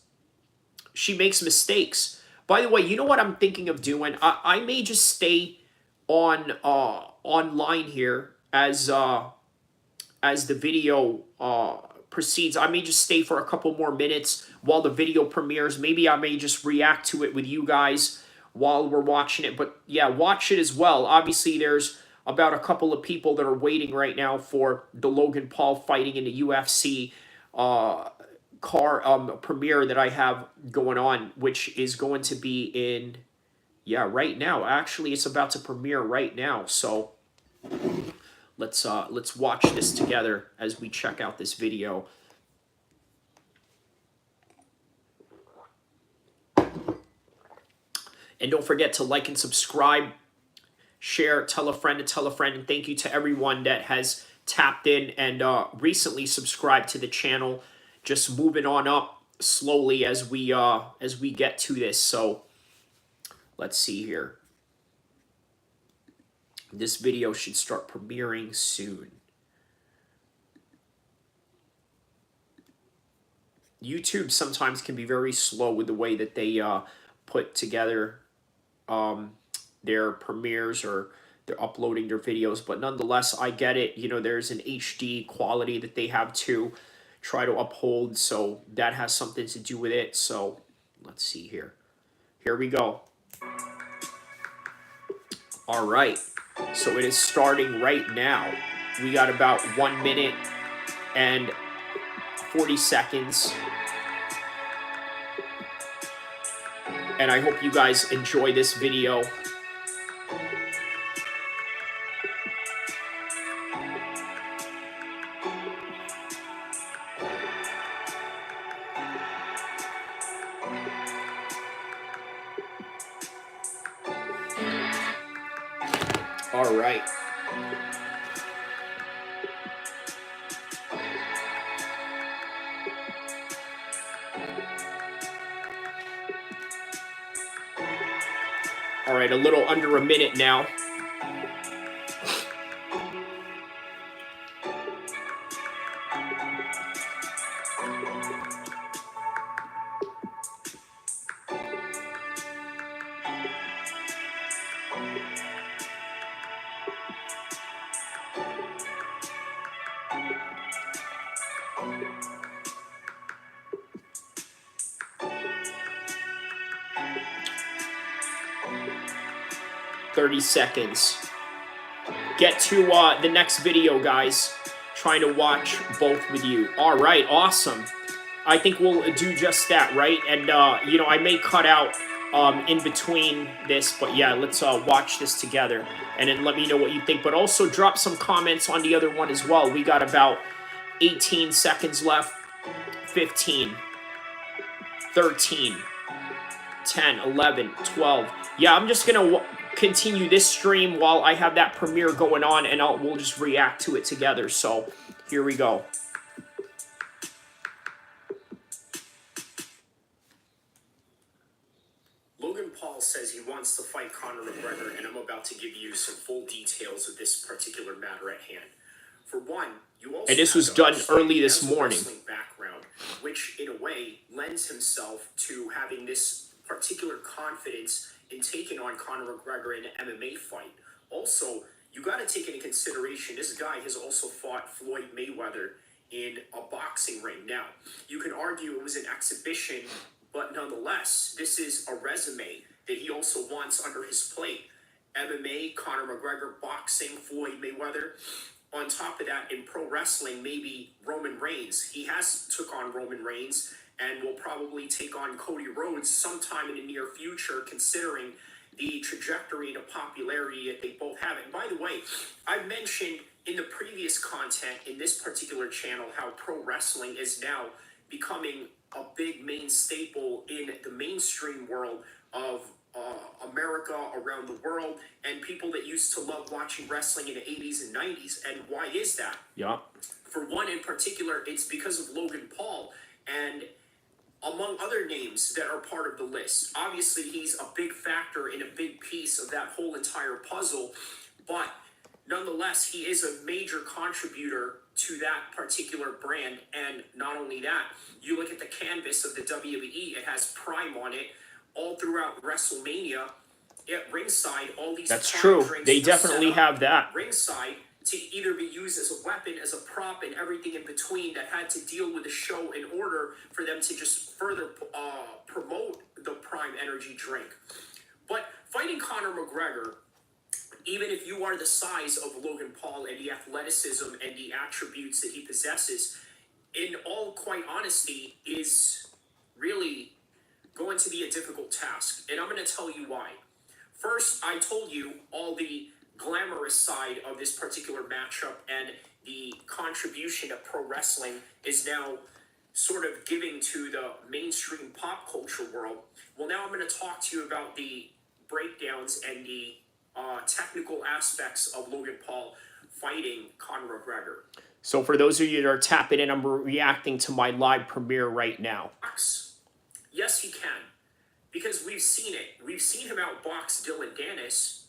She makes mistakes. By the way, you know what I'm thinking of doing? I may just stay on online here as the video proceeds. I may just stay for a couple more minutes while the video premieres. Maybe I may just react to it with you guys while we're watching it. But yeah, watch it as well. Obviously, there's about a couple of people that are waiting right now for the Logan Paul fighting in the UFC premiere that I have going on, which is going to be in, yeah, right now. Actually, it's about to premiere right now. So let's watch this together as we check out this video. And don't forget to like and subscribe, share, tell a friend, and thank you to everyone that has tapped in and recently subscribed to the channel. Just moving on up slowly as we get to this. So let's see here. This video should start premiering soon. YouTube sometimes can be very slow with the way that they put together their premieres, or they're uploading their videos. But nonetheless, I get it. You know, there's an HD quality that they have to try to uphold. So that has something to do with it. So let's see here. Here we go. All right. So it is starting right now. We got about 1 minute and 40 seconds. And I hope you guys enjoy this video. All right. All right, a little under a minute now. $30 seconds. Get to the next video, guys. Trying to watch both with you. All right, awesome. I think we'll do just that, right? And, you know, I may cut out in between this, but yeah, let's watch this together. And then let me know what you think. But also drop some comments on the other one as well. We got about 18 seconds left. 15. 13. 10, 11, 12. Yeah, I'm just going to continue this stream while I have that premiere going on, and we'll just react to it together. So here we go. Logan Paul says he wants to fight Conor McGregor, and I'm about to give you some full details of this particular matter at hand. For one, you also, and this was done early this morning, background, which in a way lends himself to having this particular confidence in taking on Conor McGregor in an MMA fight. Also, you got to take into consideration this guy has also fought Floyd Mayweather in a boxing ring. Now, you can argue it was an exhibition, but nonetheless, this is a resume that he also wants under his plate. MMA, Conor McGregor, boxing, Floyd Mayweather. On top of that, in pro wrestling, maybe Roman Reigns. He has took on Roman Reigns and will probably take on Cody Rhodes sometime in the near future, considering the trajectory and the popularity that they both have. And by the way, I've mentioned in the previous content in this particular channel how pro wrestling is now becoming a big main staple in the mainstream world of America, around the world, and people that used to love watching wrestling in the 80s and 90s. And why is that? Yeah. For one in particular, it's because of Logan Paul. And among other names that are part of the list. Obviously, he's a big factor in a big piece of that whole entire puzzle, but nonetheless, he is a major contributor to that particular brand. And not only that, you look at the canvas of the WWE, it has Prime on it all throughout WrestleMania. At ringside, all these That's Prime true. drinks They were definitely set up have that. ringside to either be used as a weapon, as a prop, and everything in between that had to deal with the show in order for them to just further promote the Prime Energy drink. But fighting Conor McGregor, even if you are the size of Logan Paul and the athleticism and the attributes that he possesses, in all quite honesty, is really going to be a difficult task. And I'm going to tell you why. First, I told you all the glamorous side of this particular matchup and the contribution that pro wrestling is now sort of giving to the mainstream pop culture world. Well, now I'm going to talk to you about the breakdowns and the technical aspects of Logan Paul fighting Conor McGregor. So for those of you that are tapping in, I'm reacting to my live premiere right now. Yes, he can. Because we've seen it. We've seen him outbox Dylan Dennis.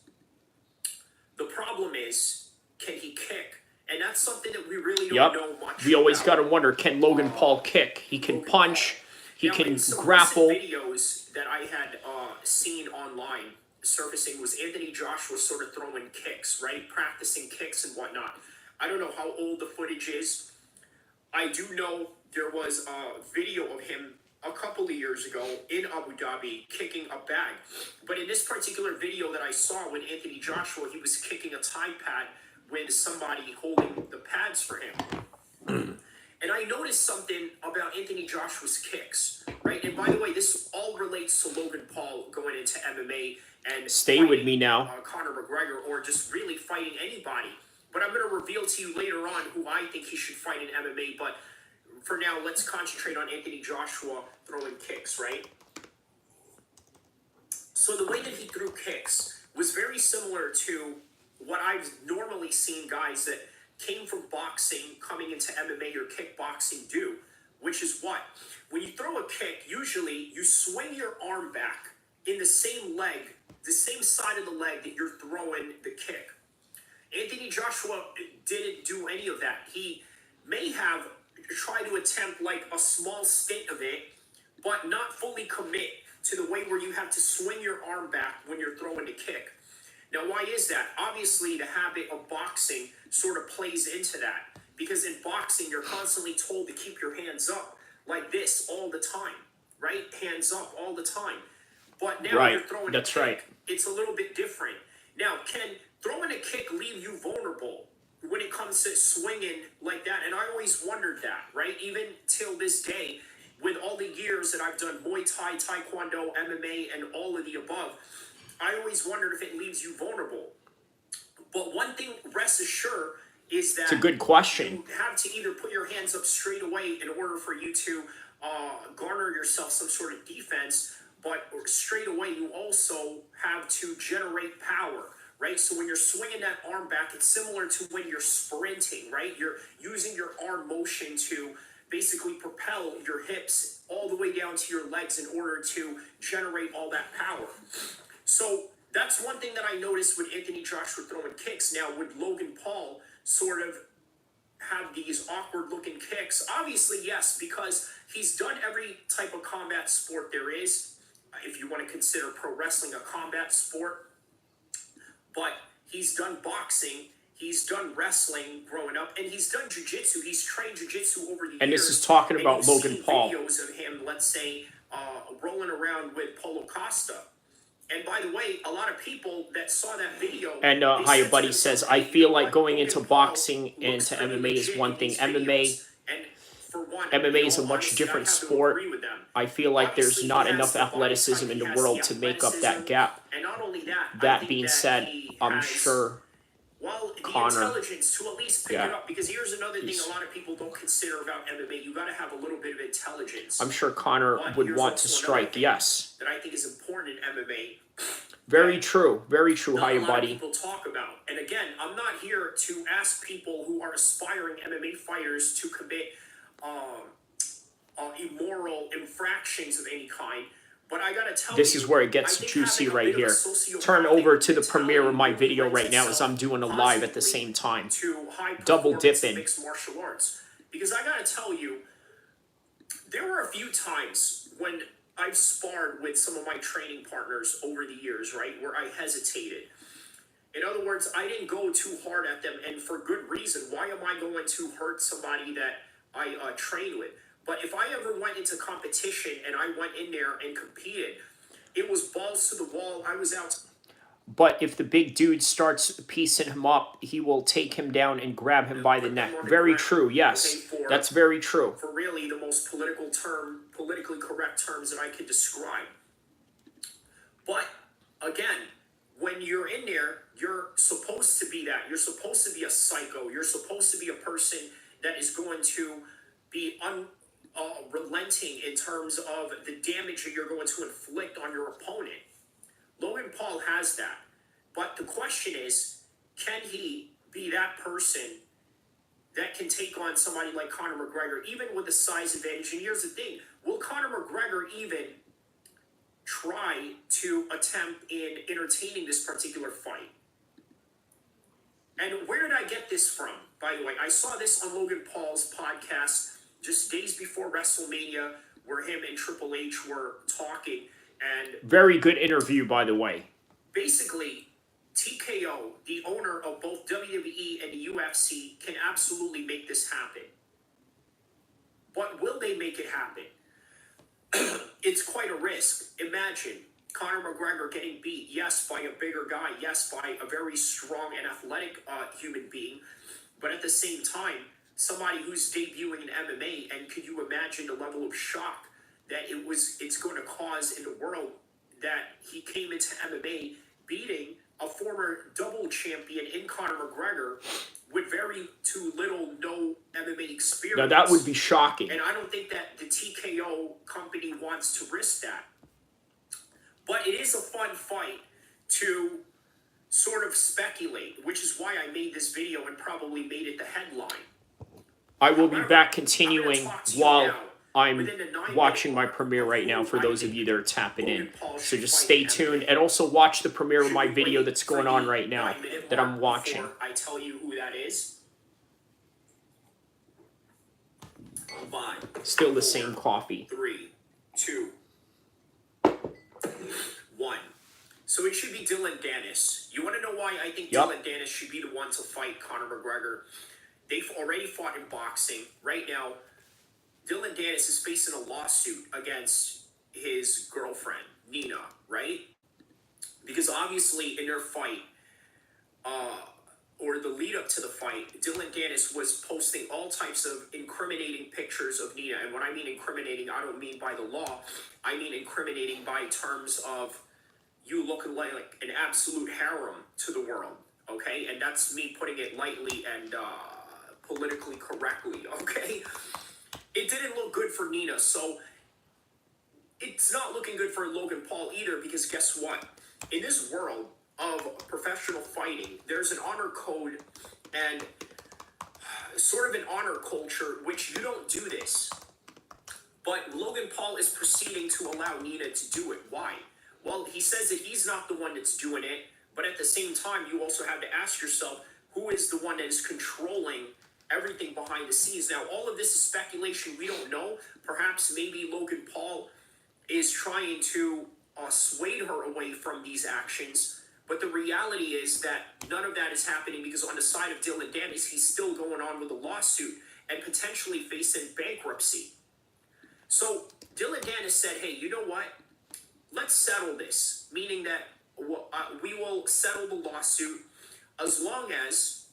The problem is, can he kick? And that's something that we really don't know much We always got about. to wonder, can Logan Paul kick? He can Logan punch. Paul. He Now, can in some grapple. recent videos that I had seen online surfacing was Anthony Joshua sort of throwing kicks, right? Practicing kicks and whatnot. I don't know how old the footage is. I do know there was a video of him a couple of years ago in Abu Dhabi kicking a bag. But in this particular video that I saw with Anthony Joshua, he was kicking a Tide pad with somebody holding the pads for him. And I noticed something about Anthony Joshua's kicks, right? And by the way, this all relates to Logan Paul going into MMA and Stay with me now. Conor McGregor, or just really fighting anybody. But I'm going to reveal to you later on who I think he should fight in MMA. But for now, let's concentrate on Anthony Joshua throwing kicks, right? So the way that he threw kicks was very similar to what I've normally seen guys that came from boxing coming into MMA or kickboxing do, which is what? When you throw a kick, usually you swing your arm back in the same leg, the same side of the leg that you're throwing the kick. Anthony Joshua didn't do any of that. He may have tried to attempt like a small stint of it, but not fully commit to the way where you have to swing your arm back when you're throwing the kick. Now, why is that? Obviously, the habit of boxing sort of plays into that. Because in boxing, you're constantly told to keep your hands up like this all the time, right? Hands up all the time. But now you're throwing a kick. It's a little bit different. Now, can throwing a kick leave you vulnerable when it comes to swinging like that? And I always wondered that, right? Even till this day, with all the years that I've done Muay Thai, Taekwondo, MMA, and all of the above, I always wondered if it leaves you vulnerable. But one thing, rest assured, is that it's a good question. You have to either put your hands up straight away in order for you to garner yourself some sort of defense, but straight away you also have to generate power, right? So when you're swinging that arm back, it's similar to when you're sprinting, right? You're using your arm motion to basically propel your hips all the way down to your legs in order to generate all that power. So that's one thing that I noticed with Anthony Joshua throwing kicks. Now, would Logan Paul sort of have these awkward looking kicks? Obviously, yes, because he's done every type of combat sport there is, if you want to consider pro wrestling a combat sport. But he's done boxing, he's done wrestling growing up, and he's done jiu-jitsu. He's trained jiu-jitsu over the years. And this is talking about Logan Paul. Videos of him, let's say, rolling around with Paulo Costa. And by the way, a lot of people that saw that video... And Hiya Buddy says, I feel like going into boxing and into MMA is one thing. MMA is a much different sport. I feel like there's not enough athleticism in the world to make up that gap. And not only that, that being said, I'm sure Conor, intelligence to at least pick it up, because here's another thing a lot of people don't consider about MMA. You got to have a little bit of intelligence. I'm sure Conor would want to strike. Yes, that I think is important in MMA. Very true, Hiya Buddy. People talk about, and again, I'm not here to ask people who are aspiring MMA fighters to commit immoral infractions of any kind. But I gotta tell This you, is where it gets juicy right here. Turn over to the premiere of my video right now as I'm doing a live at the same time. To high Double performance dipping. mixed martial arts. Because I gotta tell you, there were a few times when I've sparred with some of my training partners over the years, right, where I hesitated. In other words, I didn't go too hard at them, and for good reason. Why am I going to hurt somebody that I train with? But if I ever went into competition and I went in there and competed, it was balls to the wall. I was out. But if the big dude starts piecing him up, he will take him down and grab him by the neck. Very true, yes. That's very true. For really the most politically correct terms that I could describe. But again, when you're in there, you're supposed to be that. You're supposed to be a psycho. You're supposed to be a person that is going to be unrelenting in terms of the damage that you're going to inflict on your opponent. Logan Paul has that. But the question is, can he be that person that can take on somebody like Conor McGregor, even with the size advantage? And here's the thing. Will Conor McGregor even try to attempt in entertaining this particular fight? And where did I get this from, by the way? I saw this on Logan Paul's podcast just days before WrestleMania, where him and Triple H were talking. And very good interview, by the way. Basically, TKO, the owner of both WWE and the UFC, can absolutely make this happen. But will they make it happen? It's quite a risk. Imagine Conor McGregor getting beat, yes, by a bigger guy, yes, by a very strong and athletic human being, but at the same time, somebody who's debuting in MMA, and could you imagine the level of shock that it's going to cause in the world that he came into MMA beating a former double champion in Conor McGregor with very too little, no MMA experience. Now that would be shocking. And I don't think that the TKO company wants to risk that. But it is a fun fight to sort of speculate, which is why I made this video and probably made it the headline. I will be back continuing while I'm watching my premiere right now for those of you that are tapping in. So just stay tuned and also watch the premiere of my video that's going on right now that I'm watching. I tell you who that is. 5, Still the same coffee. 3, 2, 1. So it should be Dylan Dennis. You want to know why I think Dylan Dennis should be the one to fight Conor McGregor? They've already fought in boxing. Right now, Dylan Dennis is facing a lawsuit against his girlfriend, Nina, right? Because obviously in their fight, or the lead up to the fight, Dylan Dennis was posting all types of incriminating pictures of Nina. And when I mean incriminating, I don't mean by the law. I mean incriminating by terms of you looking like an absolute harem to the world, okay? And that's me putting it lightly and politically correctly, okay? It didn't look good for Nina, so it's not looking good for Logan Paul either, because guess what? In this world of professional fighting, there's an honor code and sort of an honor culture, which you don't do this. But Logan Paul is proceeding to allow Nina to do it. Why? Well, he says that he's not the one that's doing it, but at the same time, you also have to ask yourself, who is the one that is controlling everything behind the scenes? Now, all of this is speculation. We don't know. Perhaps maybe Logan Paul is trying to sway her away from these actions. But the reality is that none of that is happening, because on the side of Dylan Dennis, he's still going on with a lawsuit and potentially facing bankruptcy. So Dylan Dennis said, hey, you know what? Let's settle this, meaning that we will settle the lawsuit as long as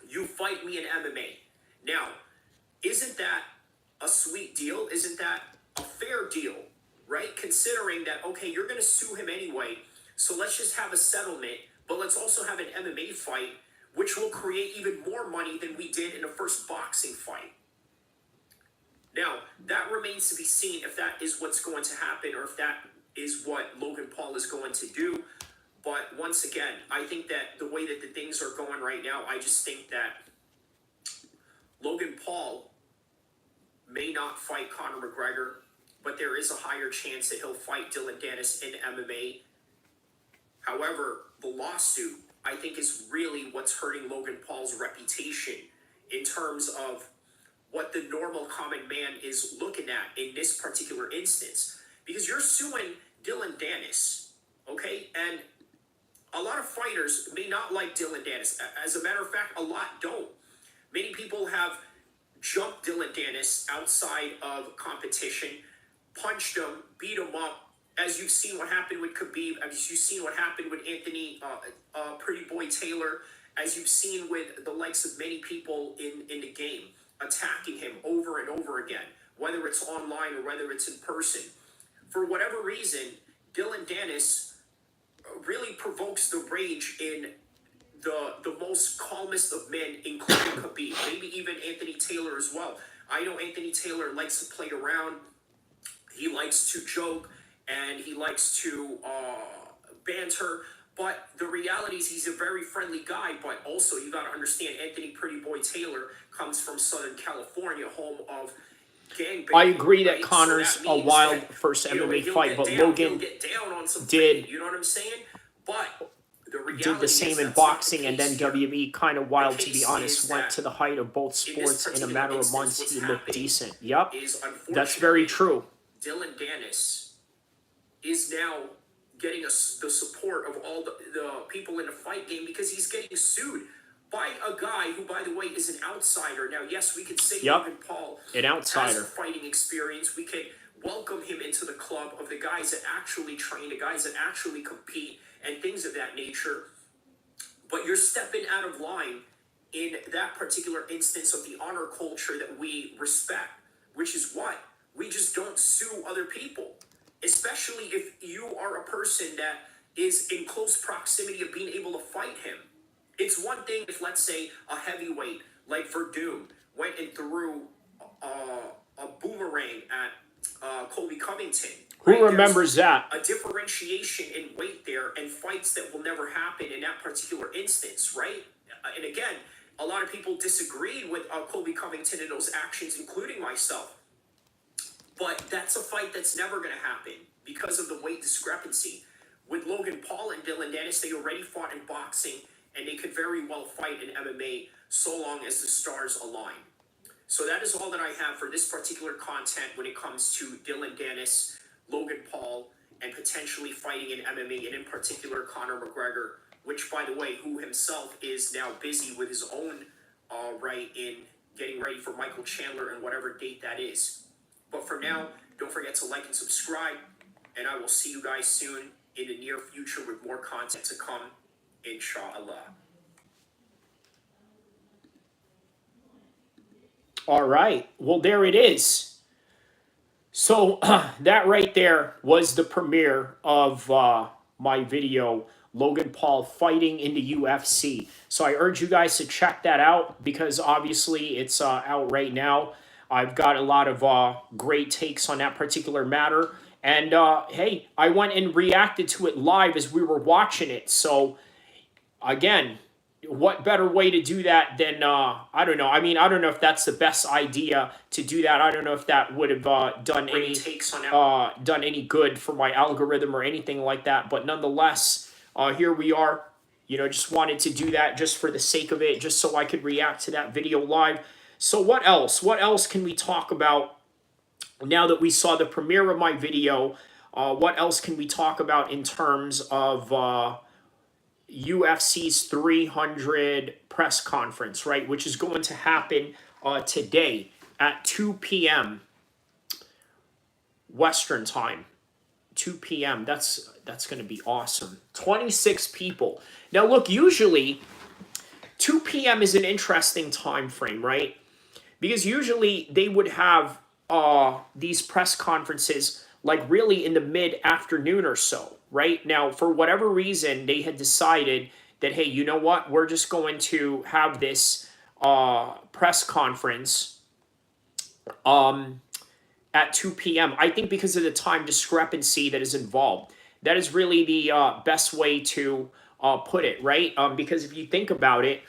you fight me in MMA. Now, isn't that a sweet deal? Isn't that a fair deal, right? Considering that, okay, you're going to sue him anyway, so let's just have a settlement, but let's also have an MMA fight, which will create even more money than we did in the first boxing fight. Now, that remains to be seen if that is what's going to happen, or if that is what Logan Paul is going to do. But once again, I think that the way that the things are going right now, I just think that Logan Paul may not fight Conor McGregor, but there is a higher chance that he'll fight Dylan Dennis in MMA. However, the lawsuit, I think, is really what's hurting Logan Paul's reputation in terms of what the normal common man is looking at in this particular instance. Because you're suing Dylan Dennis, okay? And a lot of fighters may not like Dylan Dennis. As a matter of fact, a lot don't. Many people have jumped Dylan Dennis outside of competition, punched him, beat him up, as you've seen what happened with Khabib, as you've seen what happened with Anthony Pretty Boy Taylor, as you've seen with the likes of many people in the game, attacking him over and over again, whether it's online or whether it's in person. For whatever reason, Dylan Dennis really provokes the rage in the most calmest of men, including Khabib, maybe even Anthony Taylor as well. I know Anthony Taylor likes to play around. He likes to joke and he likes to banter. But the reality is he's a very friendly guy. But also you got to understand, Anthony Pretty Boy Taylor comes from Southern California, home of gangbanging. I agree that right? Conor's So that a means wild that, first you know, MMA he'll fight, get but down, Logan he'll get down on some did fighting, you know what I'm saying? But the reality did the same is in that's not the boxing, and then case here. WWE kind of wild, to be case honest, is went that to the height of both in this sports in a particular matter of instance, months. what's He looked happening decent. Yep, is, that's very true. Dylan Dennis is now getting the support of all the people in the fight game because he's getting sued by a guy who, by the way, is an outsider. Now, yes, we could say Logan Paul an has outsider. fighting experience. We could welcome him into the club of the guys that actually train, the guys that actually compete, and things of that nature. But you're stepping out of line in that particular instance of the honor culture that we respect, which is what? We just don't sue other people, especially if you are a person that is in close proximity of being able to fight him. It's one thing if, let's say, a heavyweight like Verdum went and threw a boomerang at Colby Covington. Right? Who remembers that? A differentiation in weight there and fights that will never happen in that particular instance, right? And again, a lot of people disagreed with Colby Covington and those actions, including myself. But that's a fight that's never going to happen because of the weight discrepancy. With Logan Paul and Dylan Dennis, they already fought in boxing, and they could very well fight in MMA so long as the stars align. So that is all that I have for this particular content when it comes to Dylan Dennis, Logan Paul, and potentially fighting in MMA, and in particular Conor McGregor, which, by the way, who himself is now busy with his own right in getting ready for Michael Chandler and whatever date that is. But for now, don't forget to like and subscribe, and I will see you guys soon in the near future with more content to come, inshallah. All right. Well, there it is. So that right there was the premiere of my video, Logan Paul fighting in the UFC. So I urge you guys to check that out because obviously it's out right now. I've got a lot of great takes on that particular matter. And hey, I went and reacted to it live as we were watching it. So again, what better way to do that than, I don't know. I mean, I don't know if that's the best idea to do that. I don't know if that would have done any good for my algorithm or anything like that. But nonetheless, here we are. You know, just wanted to do that just for the sake of it, just so I could react to that video live. So what else? What else can we talk about now that we saw the premiere of my video? What else can we talk about in terms of UFC's 300 press conference, right? Which is going to happen today at 2 p.m. Western time. 2 p.m. That's going to be awesome. 26 people. Now, look, usually 2 p.m. is an interesting time frame, right? Because usually they would have these press conferences like really in the mid-afternoon or so, right? Now, for whatever reason, they had decided that, hey, you know what? We're just going to have this press conference at 2 p.m. I think because of the time discrepancy that is involved. That is really the best way to put it, right? Because if you think about it,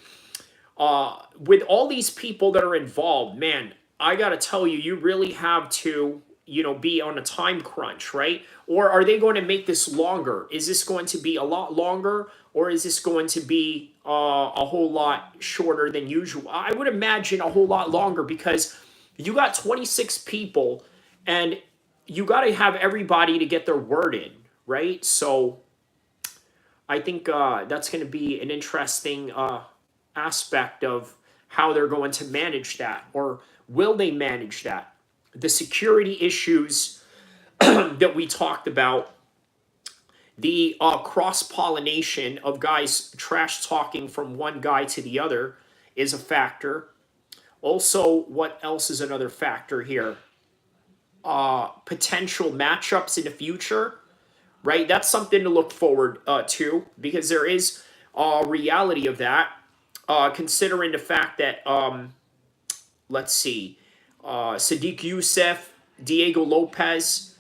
with all these people that are involved, man, I gotta tell you, you really have to, be on a time crunch, right? Or are they going to make this longer? Is this going to be a lot longer, or is this going to be a whole lot shorter than usual? I would imagine a whole lot longer because you got 26 people, and you got to have everybody to get their word in, right? So I think that's going to be an interesting aspect of how they're going to manage that, or will they manage that? The security issues that we talked about, the cross pollination of guys trash talking from one guy to the other is a factor. Also, what else is another factor here? Potential matchups in the future, right? That's something to look forward to, because there is a reality of that, considering the fact that, let's see, Sadiq Youssef, Diego Lopez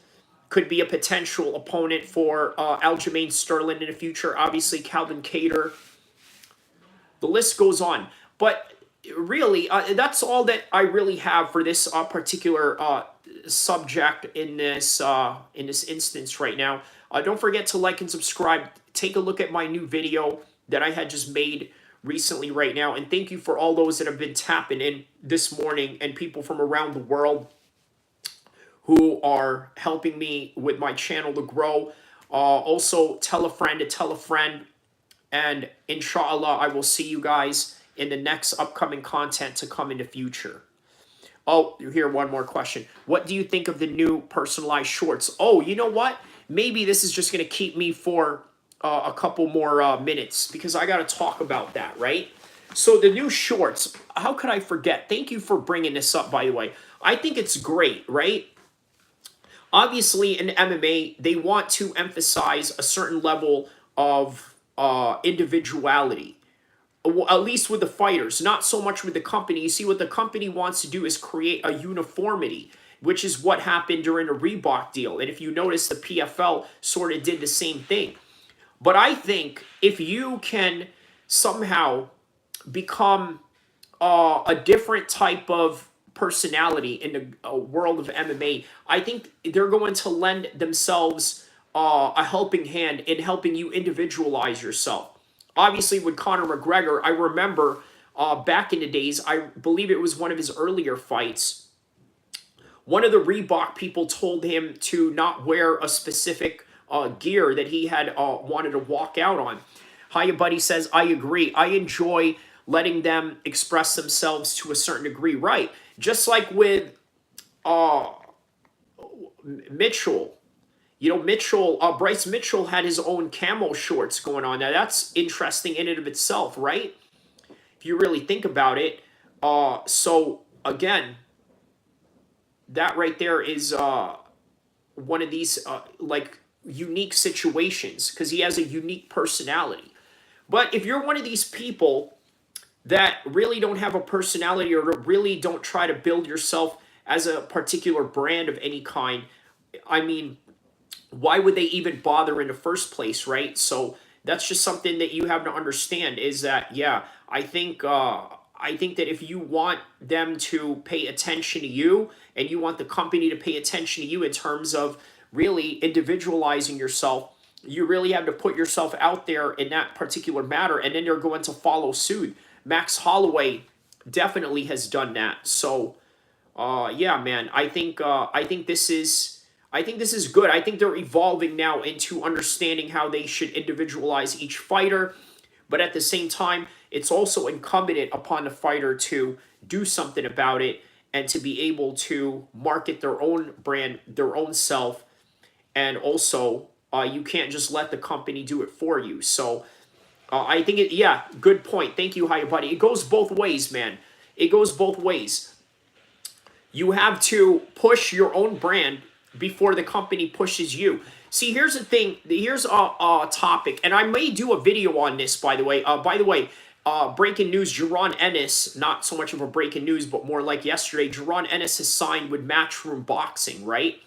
could be a potential opponent for Aljamain Sterling in the future. Obviously, Calvin Kattar. The list goes on. But really, that's all that I really have for this particular subject in this instance right now. Don't forget to like and subscribe. Take a look at my new video that I had just made recently right now. And thank you for all those that have been tapping in this morning, and people from around the world who are helping me with my channel to grow. Also, tell a friend to tell a friend. And inshallah, I will see you guys in the next upcoming content to come in the future. Oh, here, one more question. What do you think of the new personalized shorts? Oh, you know what? Maybe this is just going to keep me for a couple more minutes, because I got to talk about that, right? So the new shorts, how could I forget? Thank you for bringing this up, by the way. I think it's great, right? Obviously, in MMA, they want to emphasize a certain level of individuality, at least with the fighters, not so much with the company. You see, what the company wants to do is create a uniformity, which is what happened during the Reebok deal. And if you notice, the PFL sort of did the same thing. But I think if you can somehow become a different type of personality in the world of MMA, I think they're going to lend themselves a helping hand in helping you individualize yourself. Obviously, with Conor McGregor, I remember back in the days, I believe it was one of his earlier fights, one of the Reebok people told him to not wear a specific gear that he had wanted to walk out on. Hiya Buddy says, I agree. I enjoy letting them express themselves to a certain degree. Right. Just like with Mitchell. Bryce Mitchell had his own camo shorts going on. Now, that's interesting in and of itself, right? If you really think about it. So, again, that right there is one of these, unique situations, because he has a unique personality. But if you're one of these people that really don't have a personality, or really don't try to build yourself as a particular brand of any kind, I mean, why would they even bother in the first place, right? So that's just something that you have to understand, is that, yeah, I think that if you want them to pay attention to you, and you want the company to pay attention to you in terms of really individualizing yourself, you really have to put yourself out there in that particular matter, and then they're going to follow suit. Max Holloway definitely has done that. So, yeah, man, I think this is good. I think they're evolving now into understanding how they should individualize each fighter, but at the same time, it's also incumbent upon the fighter to do something about it, and to be able to market their own brand, their own self, and also you can't just let the company do it for you. So I think yeah, good point. Thank you, Hiya Buddy. It goes both ways, man. It goes both ways. You have to push your own brand before the company pushes you. See, here's the thing. Here's a topic, and I may do a video on this, by the way. Breaking news, Jaron Ennis, not so much of a breaking news, but more like yesterday, Jaron Ennis has signed with Matchroom Boxing, right?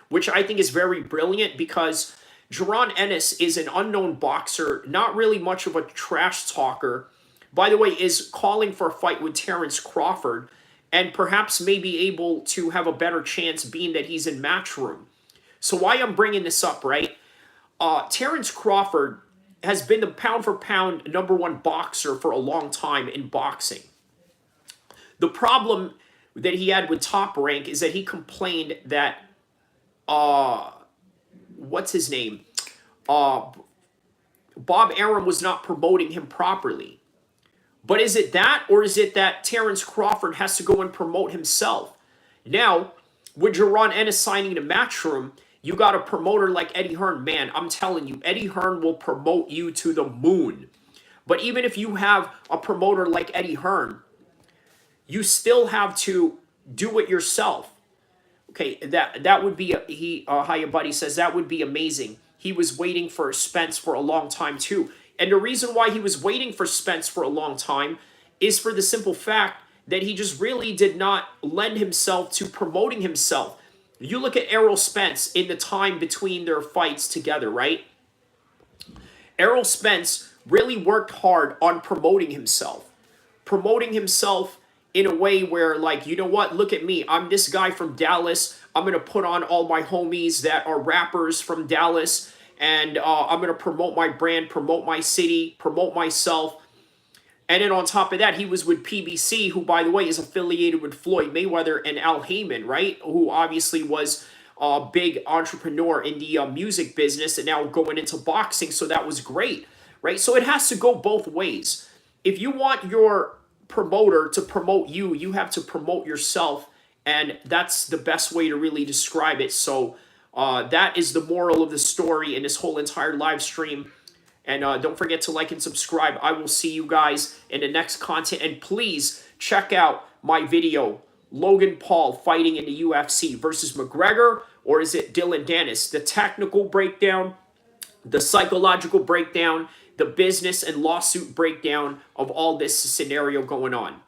Which I think is very brilliant, because Jaron Ennis is an unknown boxer, not really much of a trash talker. By the way, is calling for a fight with Terrence Crawford. and perhaps may be able to have a better chance being that he's in Matchroom. So why I'm bringing this up, right? Terrence Crawford has been the pound for pound #1 boxer for a long time in boxing. The problem that he had with Top Rank is that he complained that what's his name? Bob Arum was not promoting him properly. But is it that, or is it that Terrence Crawford has to go and promote himself? Now, with Jaron Ennis signing to Matchroom, you got a promoter like Eddie Hearn. Man, I'm telling you, Eddie Hearn will promote you to the moon. But even if you have a promoter like Eddie Hearn, you still have to do it yourself. Okay, that would be hiya buddy says that would be amazing. He was waiting for Spence for a long time too. And the reason why he was waiting for Spence for a long time is for the simple fact that he just really did not lend himself to promoting himself. You look at Errol Spence in the time between their fights together, right? Errol Spence really worked hard on promoting himself. Promoting himself in a way where, like, you know what? Look at me. I'm this guy from Dallas. I'm going to put on all my homies that are rappers from Dallas. And I'm going to promote my brand, promote my city, promote myself. And then on top of that, he was with PBC, who, by the way, is affiliated with Floyd Mayweather and Al Heyman, right? Who obviously was a big entrepreneur in the music business and now going into boxing. So that was great, right? So it has to go both ways. If you want your promoter to promote you, you have to promote yourself. And that's the best way to really describe it. So that is the moral of the story in this whole entire live stream. And don't forget to like and subscribe. I will see you guys in the next content. And please check out my video, Logan Paul fighting in the UFC versus McGregor, or is it Dylan Dennis? The technical breakdown, the psychological breakdown, the business and lawsuit breakdown of all this scenario going on.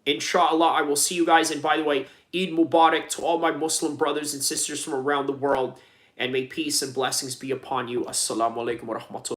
Inshallah, I will see you guys. And by the way, Eid Mubarak to all my Muslim brothers and sisters from around the world. And may peace and blessings be upon you. Assalamu alaikum wa rahmatullahi.